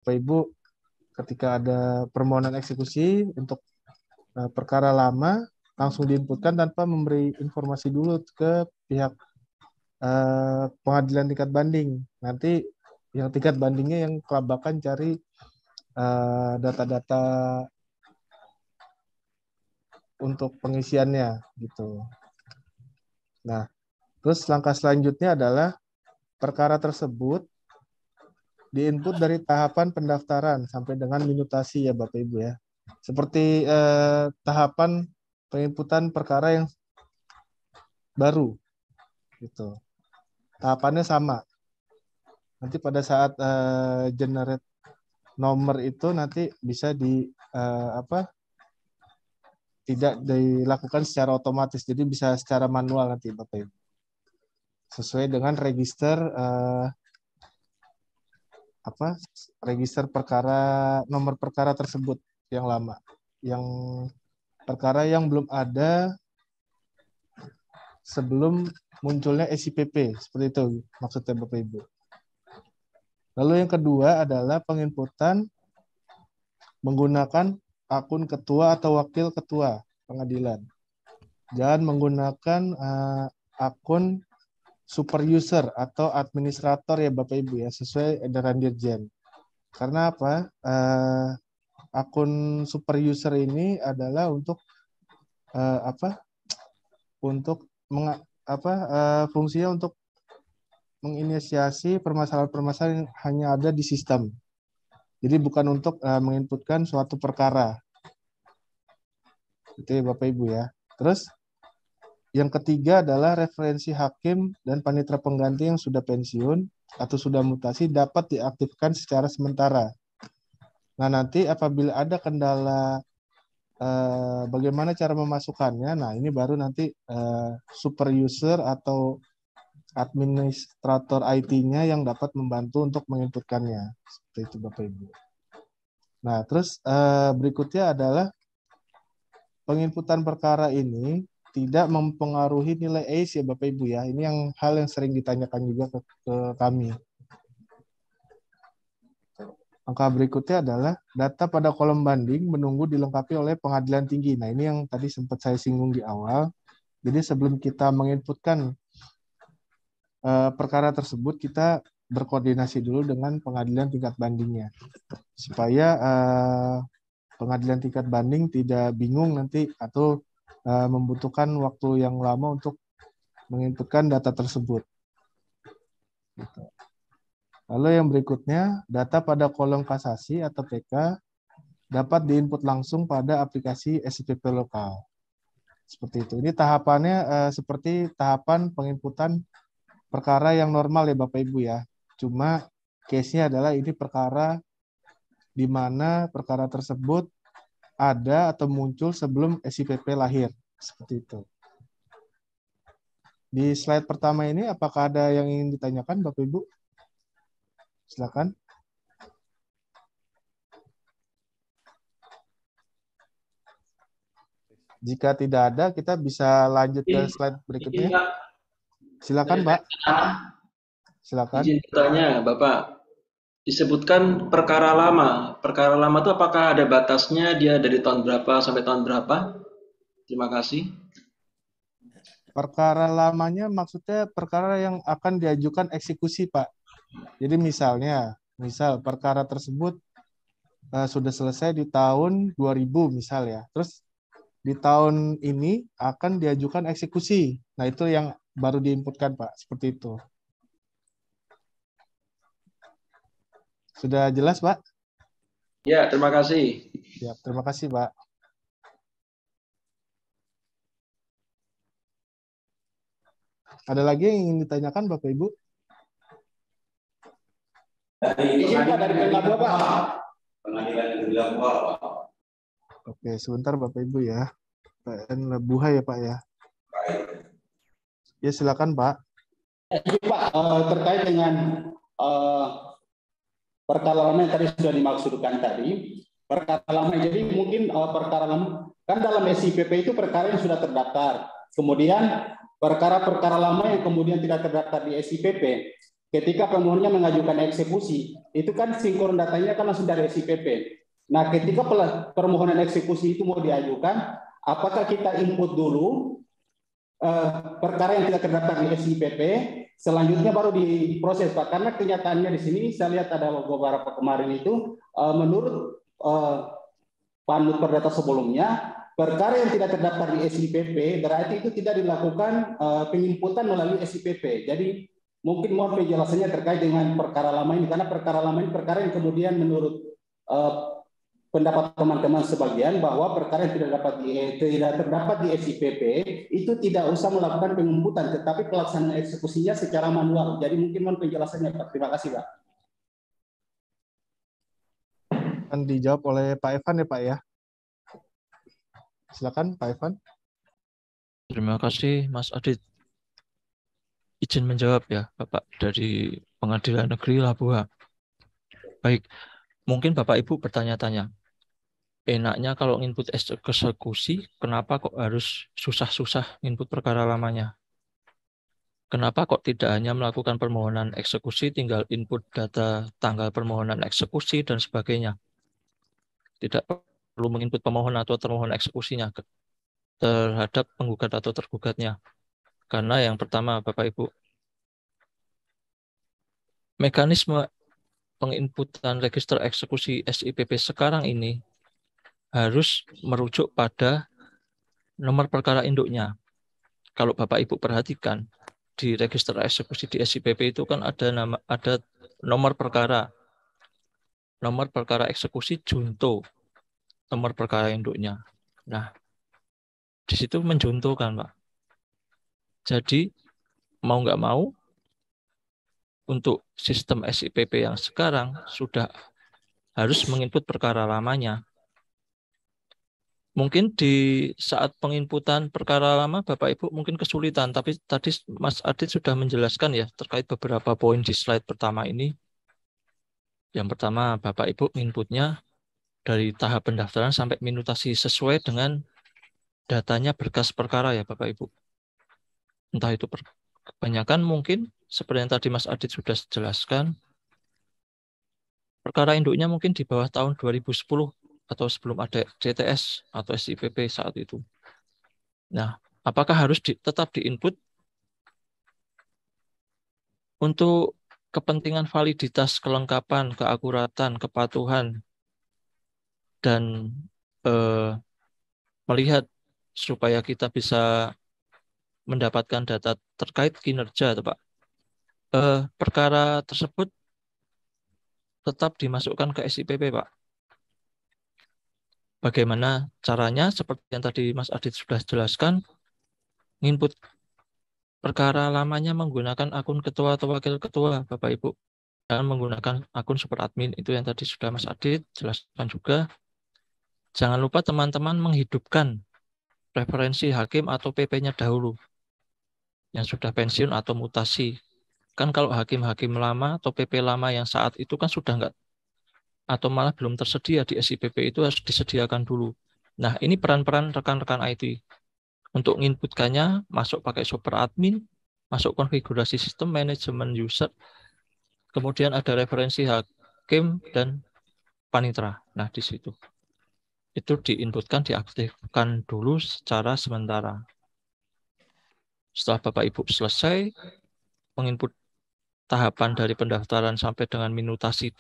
Bapak Ibu ketika ada permohonan eksekusi untuk perkara lama langsung diinputkan tanpa memberi informasi dulu ke pihak pengadilan tingkat banding. Nanti yang tingkat bandingnya yang kelabakan cari data-data untuk pengisiannya gitu. Nah, terus langkah selanjutnya adalah perkara tersebut diinput dari tahapan pendaftaran sampai dengan minutasi ya Bapak Ibu ya. Seperti tahapan penginputan perkara yang baru gitu. Tahapannya sama. Nanti pada saat generate nomor itu nanti bisa tidak dilakukan secara otomatis, jadi bisa secara manual nanti Bapak Ibu. Sesuai dengan register register perkara nomor perkara tersebut yang lama, yang perkara yang belum ada sebelum munculnya SIPP, seperti itu maksudnya Bapak Ibu. Lalu yang kedua adalah penginputan menggunakan akun ketua atau wakil ketua pengadilan. Jangan menggunakan akun super user atau administrator ya Bapak Ibu ya, sesuai edaran Dirjen. Karena apa? Akun super user ini adalah untuk fungsinya untuk menginisiasi permasalahan-permasalahan yang hanya ada di sistem. Jadi bukan untuk menginputkan suatu perkara. Itu ya Bapak Ibu ya. Terus yang ketiga adalah referensi hakim dan panitera pengganti yang sudah pensiun atau sudah mutasi dapat diaktifkan secara sementara. Nah, nanti apabila ada kendala bagaimana cara memasukkannya, nah ini baru nanti super user atau administrator IT-nya yang dapat membantu untuk menginputkannya. Seperti itu Bapak Ibu. Nah, terus berikutnya adalah penginputan perkara ini tidak mempengaruhi nilai ACE ya Bapak Ibu ya. Ini yang hal yang sering ditanyakan juga ke kami. Angka berikutnya adalah data pada kolom banding menunggu dilengkapi oleh pengadilan tinggi. Nah, ini yang tadi sempat saya singgung di awal. Jadi sebelum kita menginputkan perkara tersebut, kita berkoordinasi dulu dengan pengadilan tingkat bandingnya. Supaya pengadilan tingkat banding tidak bingung nanti atau membutuhkan waktu yang lama untuk menginputkan data tersebut. Gitu. Lalu yang berikutnya, data pada kolom kasasi atau PK dapat diinput langsung pada aplikasi SIPP lokal. Seperti itu. Ini tahapannya seperti tahapan penginputan perkara yang normal ya Bapak Ibu ya. Cuma case-nya adalah ini perkara di mana perkara tersebut ada atau muncul sebelum SIPP lahir. Seperti itu. Di slide pertama ini apakah ada yang ingin ditanyakan Bapak Ibu? Silakan. Jika tidak ada, kita bisa lanjut ke slide berikutnya. Silakan, Pak. Silakan. Izin bertanya, Bapak. Disebutkan perkara lama. Perkara lama itu apakah ada batasnya? Dia dari tahun berapa sampai tahun berapa? Terima kasih. Perkara lamanya maksudnya perkara yang akan diajukan eksekusi, Pak. Jadi misal perkara tersebut sudah selesai di tahun 2000 misal ya. Terus di tahun ini akan diajukan eksekusi. Nah, itu yang baru diinputkan, Pak. Seperti itu. Sudah jelas, Pak? Ya, terima kasih. Ya, terima kasih, Pak. Ada lagi yang ingin ditanyakan, Bapak Ibu? Dari Pelabuhan, Pak. Pengadilan Negeri Labuha, Pak. Oke, sebentar Bapak Ibu ya. PN Labuha ya, Pak ya. Ya, silakan, Pak. Pak, terkait dengan perkara lama yang tadi sudah dimaksudkan tadi, perkara lama jadi mungkin perkara lama kan dalam SIPP itu perkara yang sudah terdaftar. Kemudian perkara-perkara lama yang kemudian tidak terdaftar di SIPP, ketika pemohonnya mengajukan eksekusi, itu kan sinkron datanya kan langsung dari SIPP. Nah, ketika permohonan eksekusi itu mau diajukan, apakah kita input dulu perkara yang tidak terdaftar di SIPP, selanjutnya baru diproses, Pak? Karena kenyataannya di sini saya lihat ada beberapa kemarin itu menurut Panut Perdata sebelumnya, perkara yang tidak terdaftar di SIPP berarti itu tidak dilakukan penginputan melalui SIPP. Jadi mungkin mohon penjelasannya terkait dengan perkara lama ini, karena perkara lama ini perkara yang kemudian menurut pendapat teman-teman sebagian bahwa perkara yang tidak terdapat di SIPP itu tidak usah melakukan penginputan, tetapi pelaksanaan eksekusinya secara manual. Jadi mungkin mohon penjelasannya, Pak. Terima kasih, Pak. Akan dijawab oleh Pak Evan ya, Pak ya. Silakan Pak Evan. Terima kasih Mas Adit. Izin menjawab ya Bapak dari Pengadilan Negeri Labuha. Baik, mungkin Bapak Ibu bertanya-tanya, enaknya kalau input eksekusi, kenapa kok harus susah-susah input perkara lamanya? Kenapa kok tidak hanya melakukan permohonan eksekusi, tinggal input data tanggal permohonan eksekusi dan sebagainya? Tidak perlu menginput pemohon atau termohon eksekusinya terhadap penggugat atau tergugatnya. Karena yang pertama, Bapak Ibu, mekanisme penginputan register eksekusi SIPP sekarang ini harus merujuk pada nomor perkara induknya. Kalau Bapak Ibu perhatikan, di register eksekusi di SIPP itu kan ada nomor perkara eksekusi junto, nomor perkara induknya. Nah, di situ menjuntukan, Pak. Jadi, mau nggak mau, untuk sistem SIPP yang sekarang sudah harus menginput perkara lamanya. Mungkin di saat penginputan perkara lama Bapak Ibu mungkin kesulitan, tapi tadi Mas Adit sudah menjelaskan ya terkait beberapa poin di slide pertama ini. Yang pertama, Bapak Ibu inputnya dari tahap pendaftaran sampai minutasi sesuai dengan datanya berkas perkara ya Bapak Ibu. Entah itu kebanyakan mungkin seperti yang tadi Mas Adit sudah jelaskan, perkara induknya mungkin di bawah tahun 2010 atau sebelum ada CTS atau SIPP saat itu. Nah, apakah harus tetap diinput untuk kepentingan validitas, kelengkapan, keakuratan, kepatuhan, dan melihat supaya kita bisa mendapatkan data terkait kinerja, Pak. Perkara tersebut tetap dimasukkan ke SIPP, Pak. Bagaimana caranya? Seperti yang tadi Mas Adit sudah jelaskan, input perkara lamanya menggunakan akun ketua atau wakil ketua, Bapak Ibu. Dan menggunakan akun super admin, itu yang tadi sudah Mas Adit jelaskan juga. Jangan lupa teman-teman menghidupkan referensi hakim atau PP-nya dahulu, yang sudah pensiun atau mutasi. Kan kalau hakim-hakim lama atau PP lama yang saat itu kan sudah enggak, atau malah belum tersedia di SIPP, itu harus disediakan dulu. Nah, ini peran-peran rekan-rekan IT. Untuk menginputkannya, masuk pakai super admin, masuk konfigurasi sistem, manajemen user, kemudian ada referensi hakim dan panitera. Nah, di situ. Itu diinputkan, diaktifkan dulu secara sementara. Setelah Bapak Ibu selesai menginput tahapan dari pendaftaran sampai dengan minutasi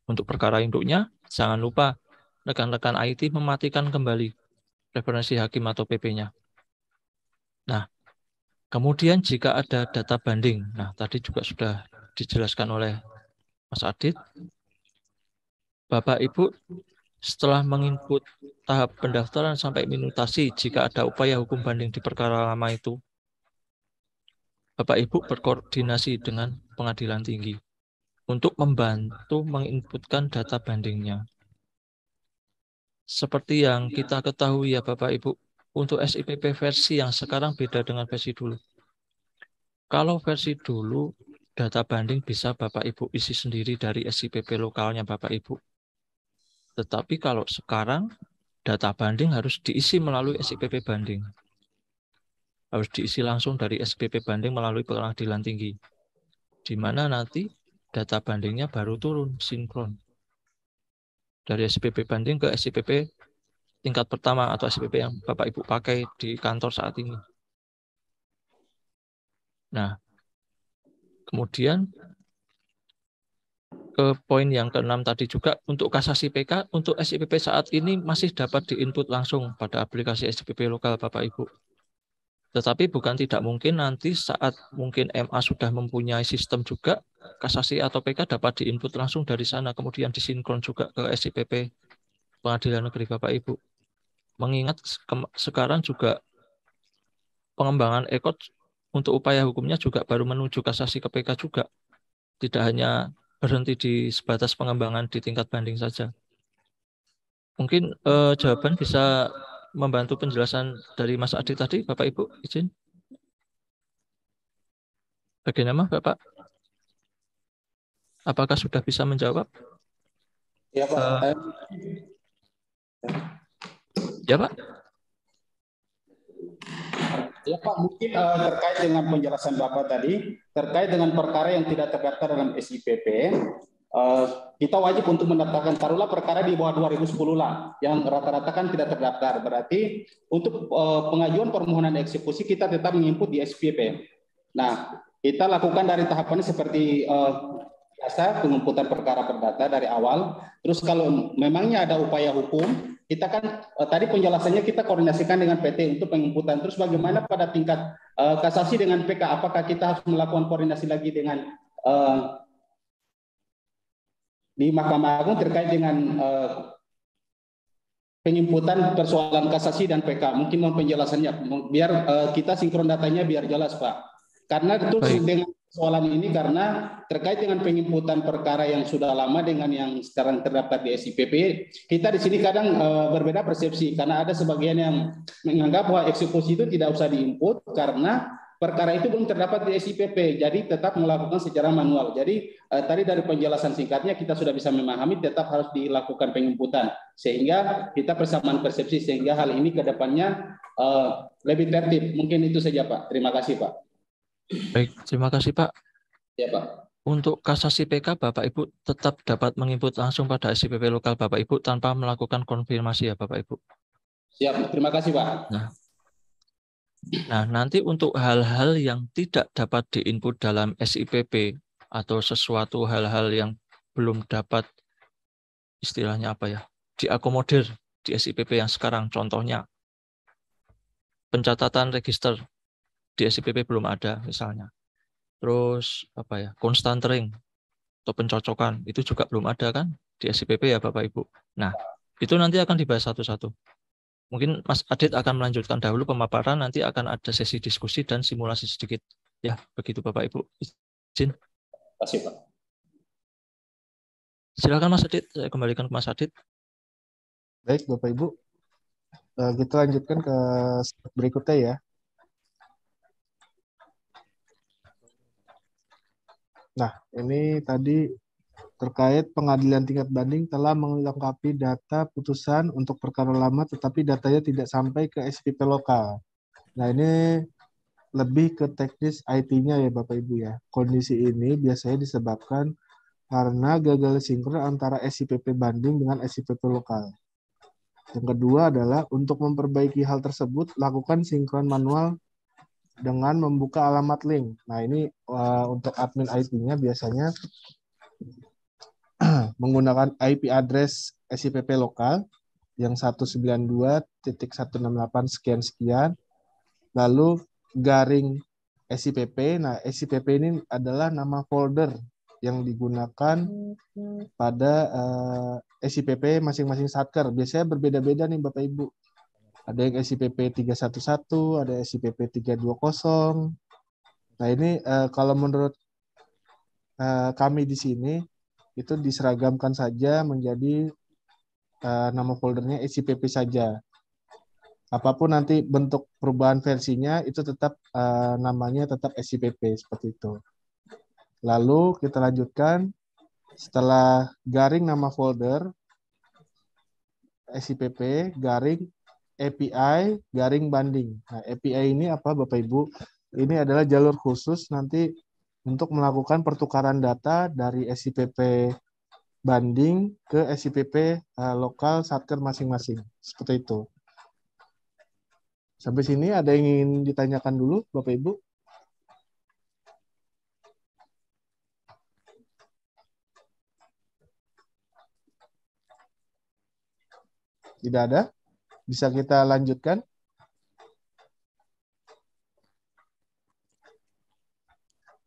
untuk perkara induknya, jangan lupa rekan-rekan IT mematikan kembali referensi hakim atau PP-nya. Nah, kemudian jika ada data banding, nah tadi juga sudah dijelaskan oleh Mas Adit, Bapak Ibu setelah menginput tahap pendaftaran sampai minutasi, jika ada upaya hukum banding di perkara lama itu, Bapak Ibu berkoordinasi dengan pengadilan tinggi untuk membantu menginputkan data bandingnya. Seperti yang kita ketahui ya Bapak Ibu, untuk SIPP versi yang sekarang beda dengan versi dulu. Kalau versi dulu, data banding bisa Bapak Ibu isi sendiri dari SIPP lokalnya Bapak Ibu. Tetapi kalau sekarang, data banding harus diisi melalui SIPP banding. Harus diisi langsung dari SIPP banding melalui pengadilan tinggi. di mana nanti data bandingnya baru turun sinkron dari SIPP banding ke SIPP tingkat pertama atau SIPP yang Bapak Ibu pakai di kantor saat ini. Nah, kemudian ke poin yang ke-6 tadi juga untuk kasasi PK, untuk SIPP saat ini masih dapat diinput langsung pada aplikasi SIPP lokal Bapak Ibu. Tetapi bukan tidak mungkin nanti saat mungkin MA sudah mempunyai sistem juga, kasasi atau PK dapat diinput langsung dari sana, kemudian disinkron juga ke SIPP Pengadilan Negeri Bapak Ibu. Mengingat sekarang juga pengembangan ECOD untuk upaya hukumnya juga baru menuju kasasi ke PK juga. Tidak hanya berhenti di sebatas pengembangan di tingkat banding saja. Mungkin jawaban bisa membantu penjelasan dari Mas Adi tadi, Bapak Ibu, izin. Bagaimana Bapak? Apakah sudah bisa menjawab? Ya Pak. Ya Pak. Ya Pak, mungkin terkait dengan penjelasan Bapak tadi, terkait dengan perkara yang tidak terdaftar dalam SIPP, kita wajib untuk mendaftarkan, taruhlah perkara di bawah 2010 lah, yang rata-rata kan tidak terdaftar. Berarti untuk pengajuan permohonan eksekusi kita tetap menginput di SIPP. Nah, kita lakukan dari tahapannya seperti biasa, penginputan perkara perdata dari awal. Terus kalau memangnya ada upaya hukum, kita kan tadi penjelasannya kita koordinasikan dengan PT untuk penginputan. Terus bagaimana pada tingkat kasasi dengan PK? Apakah kita harus melakukan koordinasi lagi dengan di Mahkamah Agung terkait dengan penginputan persoalan kasasi dan PK? Mungkin mohon penjelasannya biar kita sinkron datanya biar jelas Pak. Karena itu dengan soalan ini karena terkait dengan penginputan perkara yang sudah lama dengan yang sekarang terdaftar di SIPP, kita di sini kadang berbeda persepsi karena ada sebagian yang menganggap bahwa eksekusi itu tidak usah diinput karena perkara itu belum terdapat di SIPP, jadi tetap melakukan secara manual. Jadi tadi dari penjelasan singkatnya kita sudah bisa memahami tetap harus dilakukan penginputan sehingga kita persamaan persepsi sehingga hal ini ke depannya lebih tertib. Mungkin itu saja Pak. Terima kasih Pak. Baik, terima kasih Pak. Ya Pak. Untuk kasasi PK, Bapak Ibu tetap dapat menginput langsung pada SIPP lokal Bapak Ibu tanpa melakukan konfirmasi ya Bapak Ibu. Siap, terima kasih Pak. Nah, nanti untuk hal-hal yang tidak dapat diinput dalam SIPP atau sesuatu hal-hal yang belum dapat istilahnya apa ya, diakomodir di SIPP yang sekarang, contohnya pencatatan register di SIPP belum ada misalnya. Terus apa ya, constantering atau pencocokan itu juga belum ada kan di SIPP ya Bapak Ibu. Nah, itu nanti akan dibahas satu-satu. Mungkin Mas Adit akan melanjutkan dahulu pemaparan, nanti akan ada sesi diskusi dan simulasi sedikit. Ya, begitu Bapak Ibu. Izin. Terima kasih Pak. Silakan Mas Adit, saya kembalikan ke Mas Adit. Baik Bapak Ibu, kita lanjutkan ke slide berikutnya ya. Nah, ini tadi terkait pengadilan tingkat banding telah melengkapi data putusan untuk perkara lama tetapi datanya tidak sampai ke SIPP lokal. Nah, ini lebih ke teknis IT-nya ya Bapak Ibu ya. Kondisi ini biasanya disebabkan karena gagal sinkron antara SIPP banding dengan SIPP lokal. Yang kedua adalah untuk memperbaiki hal tersebut, lakukan sinkron manual dengan membuka alamat link. Nah, ini untuk admin IT-nya biasanya menggunakan IP address SIPP lokal yang 192.168 sekian-sekian, lalu garing SIPP. Nah, SIPP ini adalah nama folder yang digunakan pada SIPP masing-masing satker. Biasanya berbeda-beda nih Bapak Ibu. Ada yang SIPP 311, ada SIPP 320. Nah, ini kalau menurut kami di sini itu diseragamkan saja menjadi nama foldernya SIPP saja. Apapun nanti bentuk perubahan versinya itu tetap namanya tetap SIPP seperti itu. Lalu kita lanjutkan setelah garing nama folder SIPP garing API garing banding. Nah, API ini apa Bapak Ibu? Ini adalah jalur khusus nanti untuk melakukan pertukaran data dari SIPP banding ke SIPP lokal satker masing-masing. Seperti itu. Sampai sini ada yang ingin ditanyakan dulu, Bapak Ibu? Tidak ada? Bisa kita lanjutkan?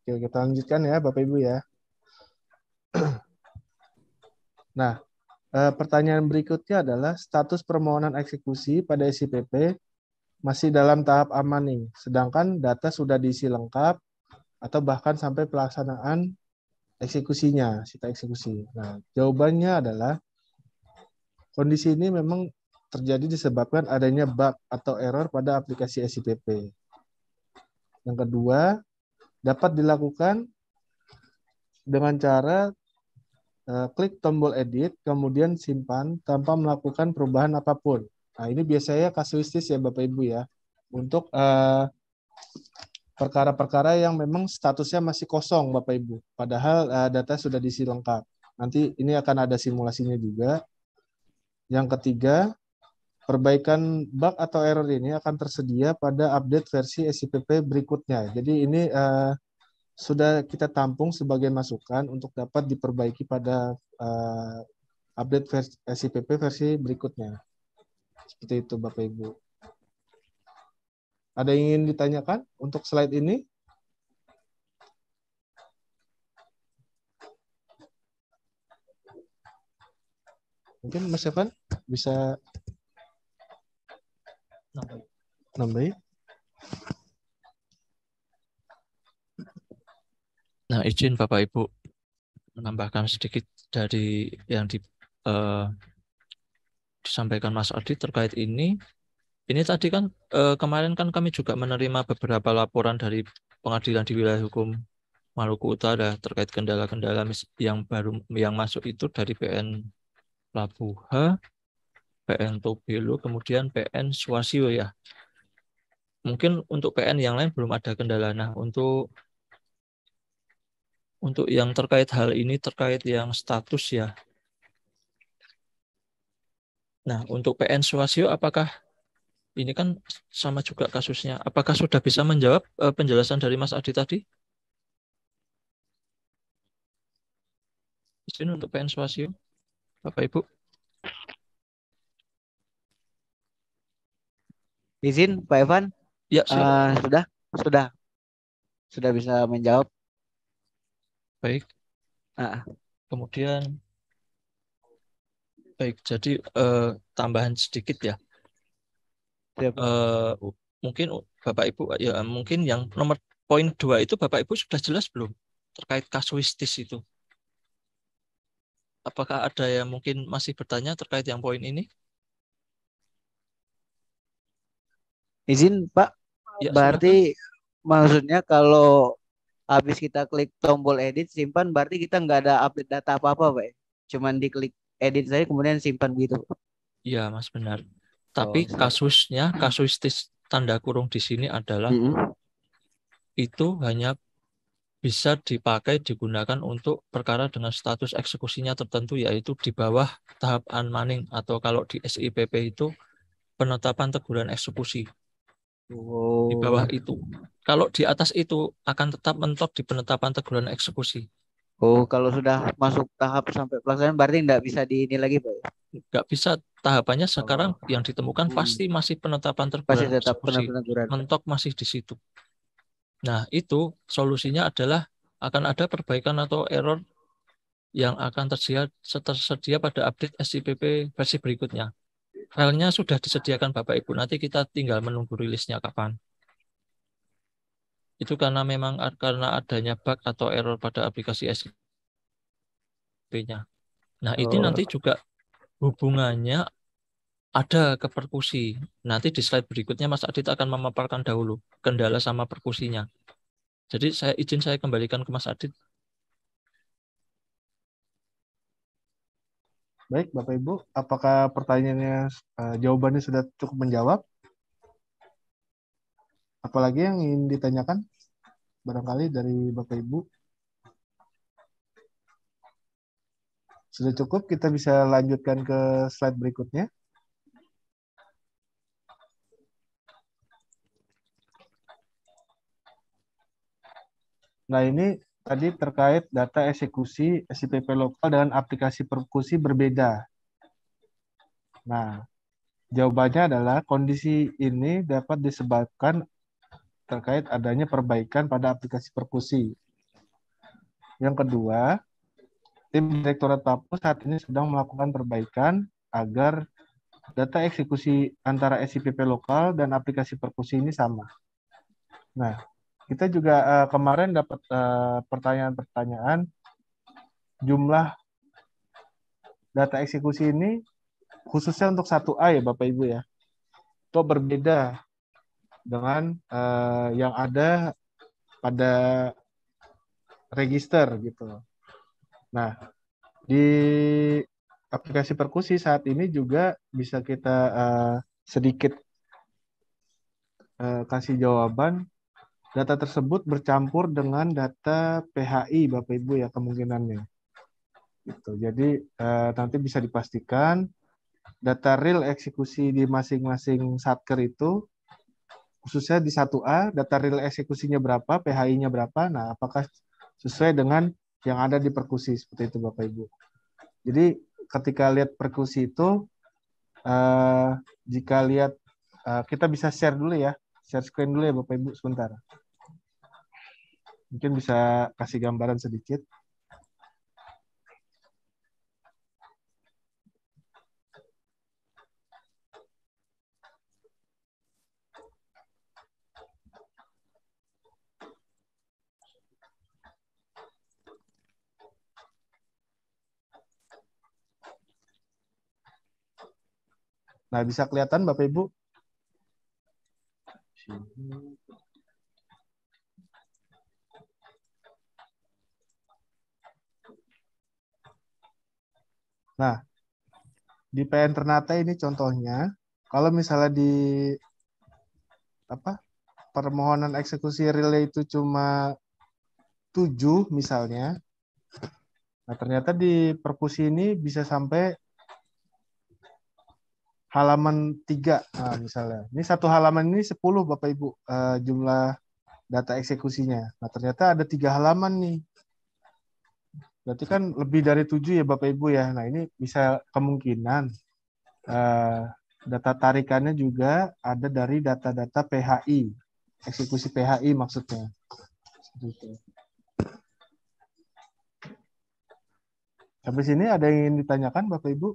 Oke, kita lanjutkan ya, Bapak Ibu ya. Nah, pertanyaan berikutnya adalah status permohonan eksekusi pada SIPP masih dalam tahap amaning, sedangkan data sudah diisi lengkap atau bahkan sampai pelaksanaan eksekusinya, sita eksekusi. Nah, jawabannya adalah kondisi ini memang terjadi disebabkan adanya bug atau error pada aplikasi SIPP. Yang kedua, dapat dilakukan dengan cara klik tombol edit, kemudian simpan tanpa melakukan perubahan apapun. Nah, ini biasanya kasuistis ya Bapak Ibu ya, untuk perkara-perkara yang memang statusnya masih kosong Bapak Ibu, padahal data sudah diisi lengkap. Nanti ini akan ada simulasinya juga. Yang ketiga, perbaikan bug atau error ini akan tersedia pada update versi SIPP berikutnya. Jadi ini sudah kita tampung sebagai masukan untuk dapat diperbaiki pada update versi SIPP versi berikutnya. Seperti itu Bapak Ibu. Ada yang ingin ditanyakan untuk slide ini? Mungkin Mas Evan bisa nambahin. Nah, izin Bapak Ibu menambahkan sedikit dari yang disampaikan Mas Adi terkait ini. Ini tadi kan kemarin kan kami juga menerima beberapa laporan dari pengadilan di wilayah hukum Maluku Utara terkait kendala-kendala yang masuk itu dari PN Labuha, PN Tobelo, kemudian PN Suwasio ya. Mungkin untuk PN yang lain belum ada kendala. Nah, untuk yang terkait hal ini, terkait yang status ya. Nah, untuk PN Suwasio apakah ini kan sama juga kasusnya. Apakah sudah bisa menjawab penjelasan dari Mas Adi tadi? Izin untuk PN Suwasio, Bapak Ibu. Izin Pak Evan. Ya, sudah bisa menjawab. Baik. Kemudian baik, jadi tambahan sedikit ya. Mungkin Bapak Ibu ya, mungkin yang nomor poin 2 itu Bapak Ibu sudah jelas belum terkait kasuistis itu? Apakah ada yang mungkin masih bertanya terkait yang poin ini? Izin Pak, Ya, berarti maksudnya kalau habis kita klik tombol edit simpan, berarti kita nggak ada update data apa-apa Pak? Cuman diklik edit saja kemudian simpan gitu. Iya Mas, benar. Tapi kasusnya, kasuistis tanda kurung di sini adalah itu hanya bisa digunakan untuk perkara dengan status eksekusinya tertentu, yaitu di bawah tahap unmanning, atau kalau di SIPP itu penetapan teguran eksekusi. Di bawah itu. Kalau di atas itu akan tetap mentok di penetapan teguran eksekusi. Oh, kalau sudah masuk tahap sampai pelaksanaan berarti nggak bisa di ini lagi Pak? Nggak bisa, tahapannya sekarang yang ditemukan pasti masih penetapan teguran eksekusi. Mentok masih di situ. Nah, itu solusinya adalah akan ada perbaikan atau error yang akan tersedia pada update SIPP versi berikutnya. Filenya sudah disediakan Bapak Ibu, nanti kita tinggal menunggu rilisnya kapan. Itu karena adanya bug atau error pada aplikasi SIPP-nya. Nah, ini nanti juga hubungannya ada ke perkusi. Nanti di slide berikutnya Mas Adit akan memaparkan dahulu kendala sama perkusinya. Jadi saya kembalikan ke Mas Adit. Baik, Bapak Ibu, apakah pertanyaannya jawabannya sudah cukup menjawab? Apalagi yang ingin ditanyakan barangkali dari Bapak Ibu? Sudah cukup, kita bisa lanjutkan ke slide berikutnya. Nah, ini tadi terkait data eksekusi SIPP lokal dengan aplikasi persekusi berbeda. Nah, jawabannya adalah kondisi ini dapat disebabkan terkait adanya perbaikan pada aplikasi persekusi. Yang kedua, tim Direktorat Papu saat ini sedang melakukan perbaikan agar data eksekusi antara SIPP lokal dan aplikasi persekusi ini sama. Nah, kita juga kemarin dapat pertanyaan-pertanyaan jumlah data eksekusi ini khususnya untuk 1A ya Bapak Ibu ya. Kok berbeda dengan yang ada pada register gitu. Nah, di aplikasi persekusi saat ini juga bisa kita sedikit kasih jawaban. Data tersebut bercampur dengan data PHI Bapak Ibu ya kemungkinannya. Gitu. Jadi nanti bisa dipastikan data real eksekusi di masing-masing satker itu khususnya di 1A data real eksekusinya berapa, PHI-nya berapa. Nah, apakah sesuai dengan yang ada di persekusi seperti itu Bapak Ibu. Jadi ketika lihat persekusi itu jika lihat kita bisa share dulu ya. Share screen dulu ya Bapak Ibu sebentar. Mungkin bisa kasih gambaran sedikit. Nah, bisa kelihatan Bapak Ibu? Nah, di PN Ternate ini contohnya, kalau misalnya di permohonan eksekusi relay itu cuma 7 misalnya, nah ternyata di persekusi ini bisa sampai halaman 3 nah, misalnya. Ini satu halaman ini 10 Bapak Ibu jumlah data eksekusinya. Nah ternyata ada 3 halaman nih. Berarti kan lebih dari 7 ya Bapak Ibu ya. Nah ini bisa kemungkinan data tarikannya juga ada dari data-data PHI. Eksekusi PHI maksudnya. Sampai sini ada yang ingin ditanyakan Bapak Ibu?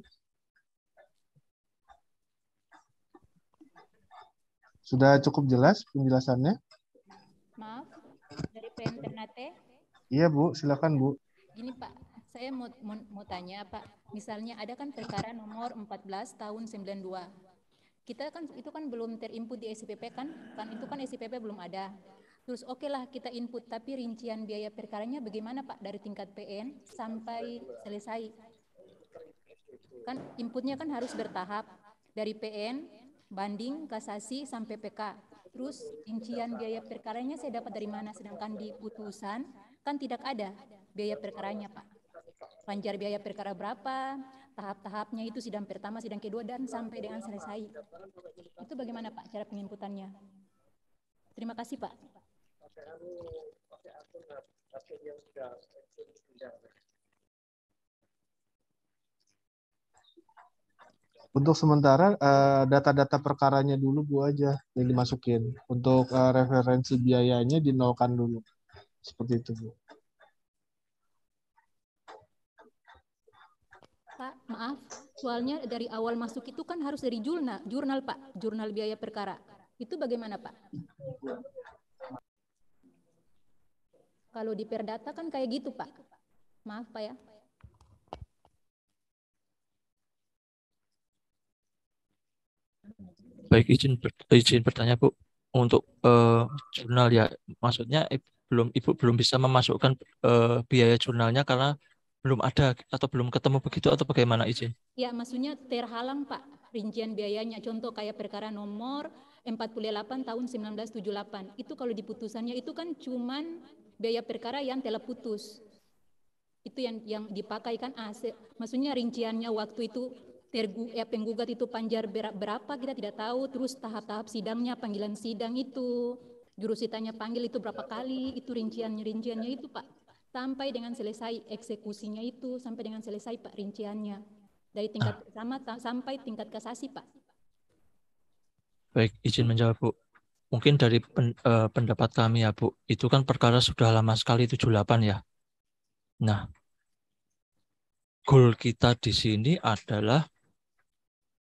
Sudah cukup jelas penjelasannya? Maaf, dari PN Ternate. Iya Bu, silakan Bu. Gini Pak, saya mau tanya Pak, misalnya ada kan perkara nomor 14 tahun 92. Kita kan itu kan belum terinput di SIPP kan itu kan SIPP belum ada. Terus oke lah kita input, tapi rincian biaya perkaranya bagaimana Pak dari tingkat PN sampai selesai? Kan inputnya kan harus bertahap dari PN, banding, kasasi sampai PK. Terus rincian biaya perkaranya saya dapat dari mana? Sedangkan di putusan kan tidak ada biaya perkaranya Pak. Panjar biaya perkara berapa, tahap-tahapnya itu sidang pertama, sidang kedua, dan sampai dengan selesai. Itu bagaimana Pak cara penginputannya? Terima kasih Pak. Untuk sementara data-data perkaranya dulu Bu aja yang dimasukin. Untuk referensi biayanya dinolkan dulu. Seperti itu Bu. Pak, maaf, soalnya dari awal masuk itu kan harus dari jurnal Pak, jurnal biaya perkara. Itu bagaimana Pak? Kalau di Perdata kan kayak gitu Pak. Maaf Pak ya. Baik, izin bertanya Bu. Untuk jurnal ya, maksudnya Ibu belum bisa memasukkan biaya jurnalnya karena belum ada atau belum ketemu begitu atau bagaimana izin? Ya, maksudnya terhalang Pak rincian biayanya. Contoh kayak perkara nomor 48 tahun 1978. Itu kalau di putusannya itu kan cuman biaya perkara yang telah putus. Itu yang dipakai kan maksudnya rinciannya waktu itu penggugat itu panjar berapa kita tidak tahu, terus tahap-tahap sidangnya, panggilan sidang itu, jurusitanya panggil itu berapa kali, itu rinciannya itu Pak. Sampai dengan selesai eksekusinya itu, sampai dengan selesai Pak rinciannya. Dari tingkat pertama sampai tingkat kasasi Pak. Baik, izin menjawab Bu. Mungkin dari pendapat kami ya Bu, itu kan perkara sudah lama sekali 78 ya. Nah, goal kita di sini adalah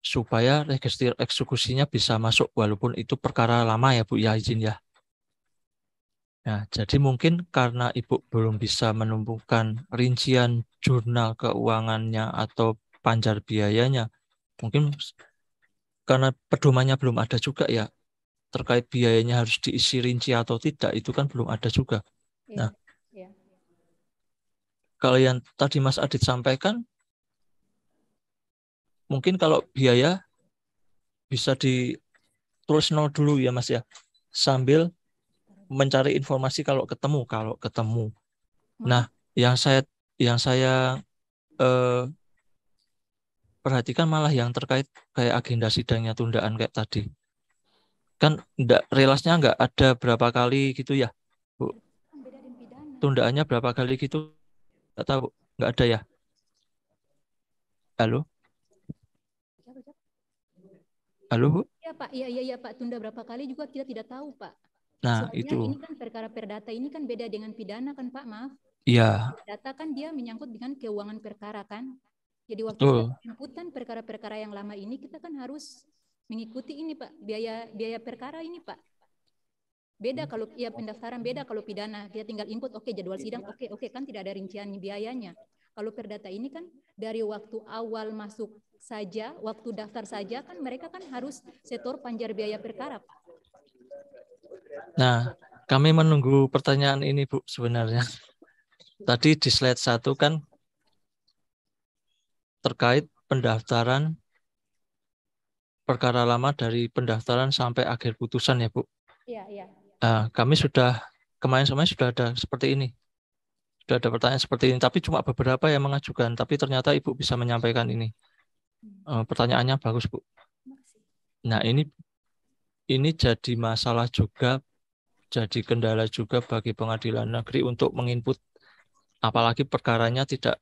supaya register eksekusinya bisa masuk walaupun itu perkara lama ya Bu ya, izin ya. Nah, jadi mungkin karena Ibu belum bisa menumbuhkan rincian jurnal keuangannya atau panjar biayanya, mungkin karena pedomannya belum ada juga ya, terkait biayanya harus diisi rinci atau tidak, itu kan belum ada juga. Nah, kalau yang tadi Mas Adit sampaikan, mungkin kalau biaya bisa ditulis nol dulu ya Mas ya, sambil mencari informasi kalau ketemu. Nah, yang saya perhatikan malah yang terkait kayak agenda sidangnya tundaan kayak tadi. Kan relasnya nggak ada berapa kali gitu ya, Bu. Tundaannya berapa kali gitu? Nggak tahu, nggak ada ya. Halo? Halo, Bu? Iya Pak, iya Pak, tunda berapa kali juga kita tidak tahu Pak. Nah, soalnya itu. ini kan perkara perdata ini kan beda dengan pidana kan Pak, maaf. Iya. Perdata kan dia menyangkut dengan keuangan perkara kan. Jadi waktu inputan perkara-perkara yang lama ini kita kan harus mengikuti ini Pak, biaya perkara ini Pak. Beda kalau pendaftaran, beda kalau pidana. Dia tinggal input, oke, jadwal sidang, oke, kan tidak ada rincian biayanya. Kalau perdata ini kan dari waktu awal masuk saja, waktu daftar saja kan mereka kan harus setor panjar biaya perkara, Pak. Nah, kami menunggu pertanyaan ini, Bu, sebenarnya. Tadi di slide 1 kan terkait pendaftaran perkara lama dari pendaftaran sampai akhir putusan ya, Bu. Iya. Nah, kami kemarin sudah ada seperti ini. Sudah ada pertanyaan seperti ini, tapi cuma beberapa yang mengajukan, tapi ternyata Ibu bisa menyampaikan ini. Pertanyaannya bagus, Bu. Nah, ini jadi masalah juga, jadi kendala juga bagi pengadilan negeri untuk menginput, apalagi perkaranya tidak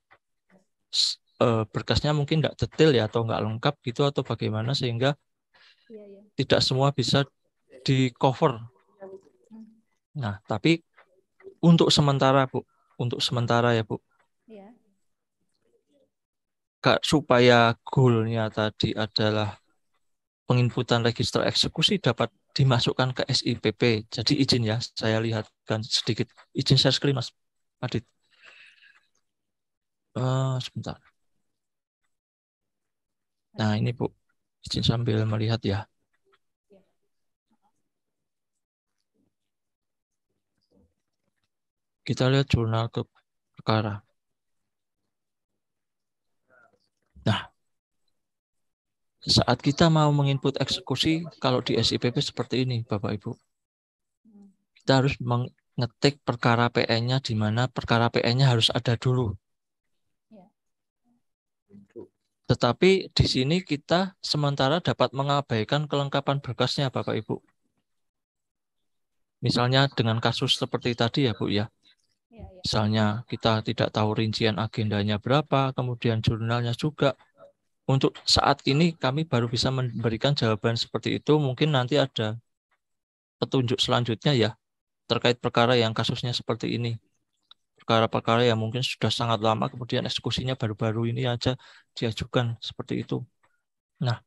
berkasnya mungkin nggak detail ya, atau nggak lengkap gitu, atau bagaimana, sehingga tidak semua bisa di cover. Nah, tapi untuk sementara Bu, ya Bu, supaya goalnya tadi adalah penginputan register eksekusi dapat dimasukkan ke SIPP. Jadi izin ya, saya lihatkan sedikit. Izin share screen Mas Adit. Sebentar. Nah ini Bu, izin sambil melihat ya. Kita lihat jurnal ke perkara. Nah, saat kita mau menginput eksekusi, kalau di SIPP seperti ini, Bapak Ibu. Kita harus mengetik perkara PN-nya, di mana perkara PN-nya harus ada dulu. Tetapi di sini kita sementara dapat mengabaikan kelengkapan berkasnya, Bapak Ibu. Misalnya dengan kasus seperti tadi ya, Bu ya. Misalnya kita tidak tahu rincian agendanya berapa, kemudian jurnalnya juga. Untuk saat ini kami baru bisa memberikan jawaban seperti itu. Mungkin nanti ada petunjuk selanjutnya ya, terkait perkara yang kasusnya seperti ini. Perkara-perkara yang mungkin sudah sangat lama, kemudian eksekusinya baru-baru ini aja diajukan seperti itu. Nah,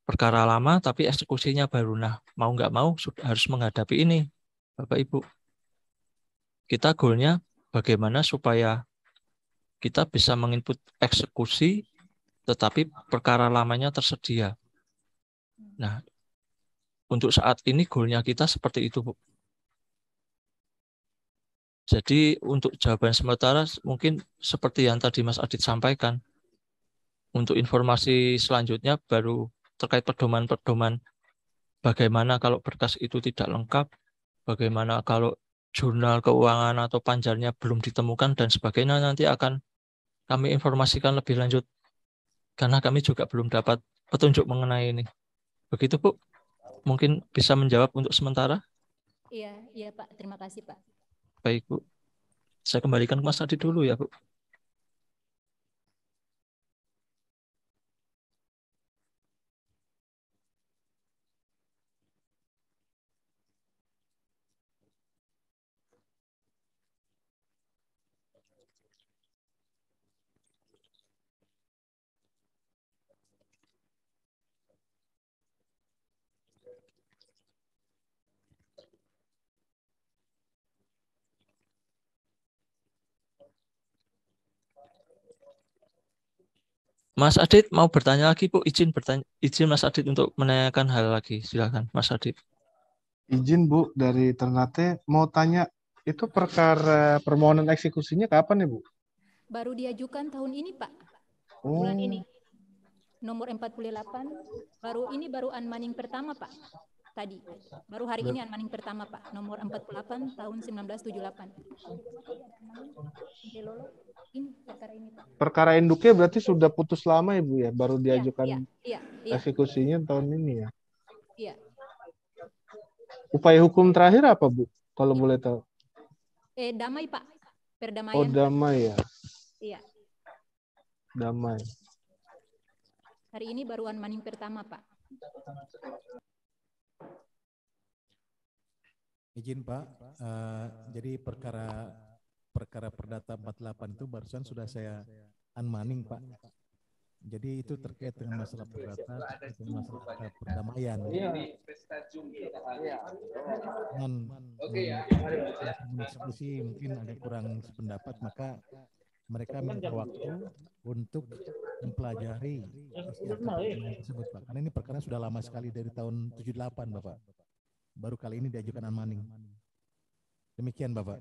perkara lama tapi eksekusinya baru. Nah, mau nggak mau harus menghadapi ini, Bapak Ibu. Kita goalnya bagaimana supaya kita bisa menginput eksekusi, tetapi perkara lamanya tersedia. Nah, untuk saat ini goalnya kita seperti itu, Bu. Jadi untuk jawaban sementara mungkin seperti yang tadi Mas Adit sampaikan. Untuk informasi selanjutnya baru terkait pedoman-pedoman bagaimana kalau berkas itu tidak lengkap, bagaimana kalau jurnal keuangan atau panjarnya belum ditemukan dan sebagainya, nanti akan kami informasikan lebih lanjut karena kami juga belum dapat petunjuk mengenai ini. Begitu Bu, mungkin bisa menjawab untuk sementara. Iya, iya Pak. Terima kasih Pak. Baik Bu, saya kembalikan ke Mas Adi dulu ya Bu. Mas Adit mau bertanya lagi Bu, izin Mas Adit untuk menanyakan hal lagi. Silakan Mas Adit. Izin Bu dari Ternate mau tanya itu perkara permohonan eksekusinya kapan ya Bu? Baru diajukan tahun ini Pak. Oh, Bulan ini. Nomor 48. Baru unmanning pertama Pak. Tadi. Baru hari ini unmanning pertama Pak. Nomor 48 tahun 1978. Ini perkara ini Pak. perkara induknya berarti sudah putus lama ya Bu ya, baru Iya, diajukan iya. eksekusinya tahun ini ya. Iya. Upaya hukum terakhir apa Bu? Kalau boleh tahu. Damai Pak. Oh, Perdamaian. damai ya. Iya. Damai. Hari ini baru unmanning pertama Pak. Izin Pak, jadi perkara perdata 48 itu barusan sudah saya unmanning Pak. Jadi itu terkait dengan masalah perdata, dengan masalah perdamaian. Dan eksekusi mungkin ada kurang sependapat, maka mereka minta waktu untuk mempelajari tersebut Pak. Karena ini perkara sudah lama sekali dari tahun 78 Bapak. Baru kali ini diajukan unmanning. Demikian Bapak.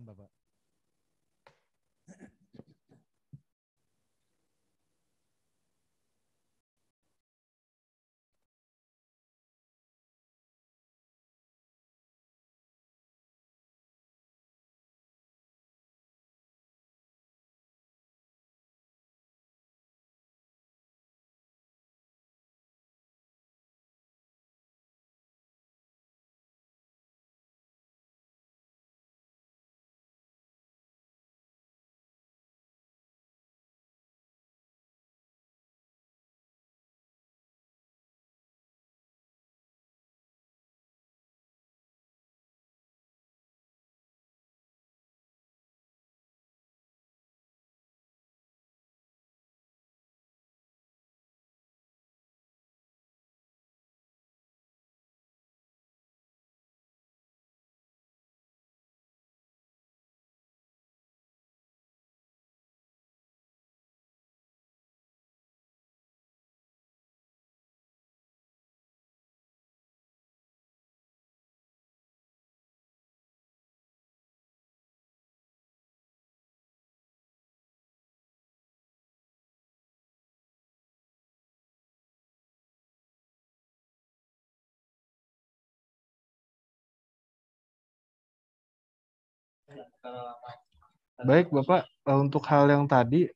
Baik Bapak, untuk hal yang tadi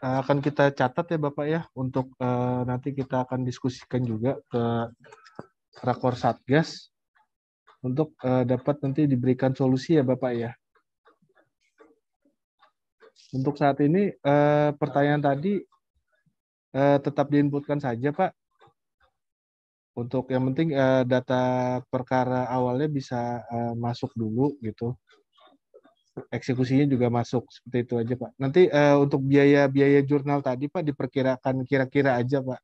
akan kita catat ya Bapak ya, untuk nanti kita akan diskusikan juga ke Rakor Satgas untuk dapat nanti diberikan solusi ya Bapak ya. Untuk saat ini pertanyaan tadi tetap diinputkan saja Pak. Untuk yang penting data perkara awalnya bisa masuk dulu gitu. Eksekusinya juga masuk, seperti itu aja Pak. Nanti untuk biaya jurnal tadi Pak diperkirakan kira-kira aja Pak.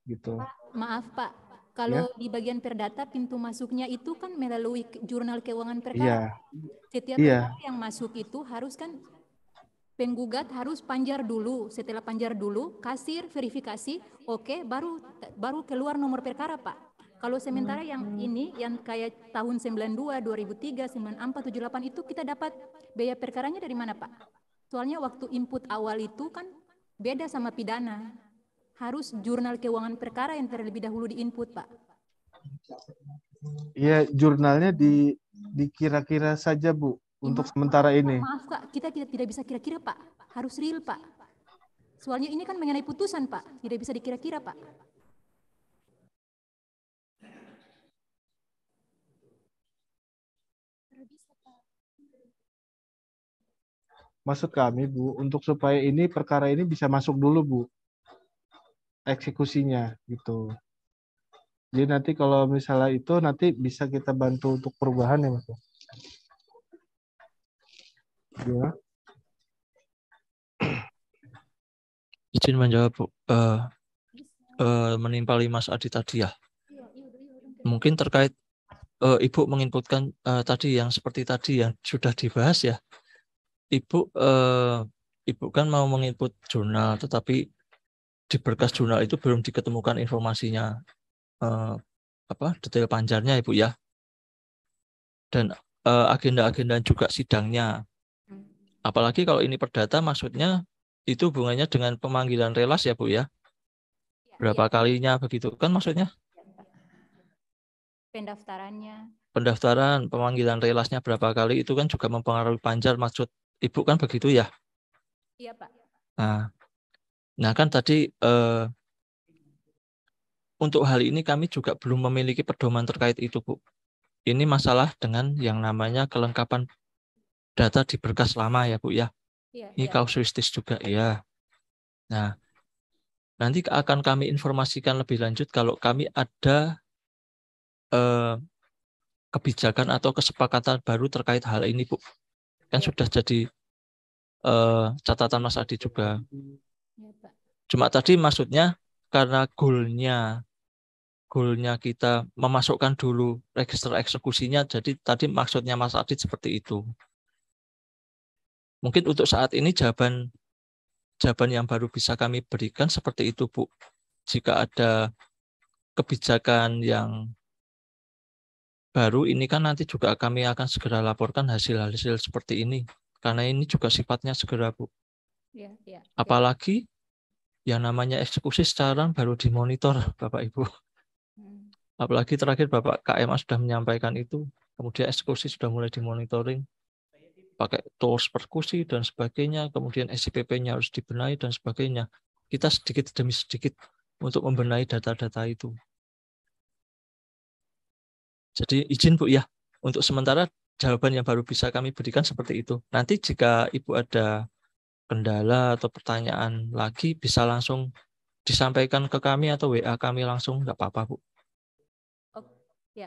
Gitu. Maaf Pak, kalau di bagian perdata pintu masuknya itu kan melalui jurnal keuangan perkara. Setiap perkara yang masuk itu harus kan penggugat harus panjar dulu. Setelah panjar dulu, kasir verifikasi, oke, baru keluar nomor perkara Pak. Kalau sementara yang ini, yang kayak tahun 92, 2003, 94, 78 itu kita dapat biaya perkaranya dari mana Pak? Soalnya waktu input awal itu kan beda sama pidana. Harus jurnal keuangan perkara yang terlebih dahulu di input Pak. Iya, jurnalnya dikira-kira saja, Bu, untuk Maaf, sementara ini. Maaf Kak, kita tidak bisa kira-kira Pak. Harus real Pak. Soalnya ini kan mengenai putusan Pak, tidak bisa dikira-kira Pak. Maksud kami, Bu, untuk supaya ini perkara ini bisa masuk dulu, Bu, eksekusinya gitu. Jadi nanti kalau misalnya itu nanti bisa kita bantu untuk perubahan ya, Mas. Ya. Izin menjawab, Bu. Menimpali Mas Adi tadi ya. Mungkin terkait Ibu menginputkan tadi yang seperti tadi yang sudah dibahas ya. Ibu kan mau menginput jurnal, tetapi di berkas jurnal itu belum diketemukan informasinya detail panjarnya, Ibu ya. Dan agenda-agenda juga sidangnya. Apalagi kalau ini perdata, maksudnya itu hubungannya dengan pemanggilan relas ya, Bu ya. Berapa kalinya begitu kan maksudnya? Pendaftaran, pemanggilan relasnya berapa kali itu kan juga mempengaruhi panjar, maksud Ibu kan begitu ya? Iya, Pak. Nah kan tadi untuk hal ini kami juga belum memiliki pedoman terkait itu, Bu. Ini masalah dengan yang namanya kelengkapan data di berkas lama ya, Bu ya. Ini kausuistis juga ya. Nah, nanti akan kami informasikan lebih lanjut kalau kami ada kebijakan atau kesepakatan baru terkait hal ini, Bu. Kan sudah jadi catatan Mas Adi juga. Cuma tadi maksudnya karena goalnya kita memasukkan dulu register eksekusinya, jadi tadi maksudnya Mas Adi seperti itu. Mungkin untuk saat ini jawaban yang baru bisa kami berikan seperti itu, Bu. Jika ada kebijakan yang baru, ini kan nanti juga kami akan segera laporkan hasil-hasil seperti ini. Karena ini juga sifatnya segera, Bu. Apalagi yang namanya eksekusi sekarang baru dimonitor, Bapak Ibu. Apalagi terakhir Bapak KMA sudah menyampaikan itu, kemudian eksekusi sudah mulai dimonitoring. Pakai tools persekusi dan sebagainya, kemudian SIPP-nya harus dibenahi dan sebagainya. Kita sedikit demi sedikit untuk membenahi data-data itu. Jadi izin Bu ya, untuk sementara jawaban yang baru bisa kami berikan seperti itu. Nanti jika Ibu ada kendala atau pertanyaan lagi bisa langsung disampaikan ke kami atau WA kami langsung, nggak apa-apa Bu.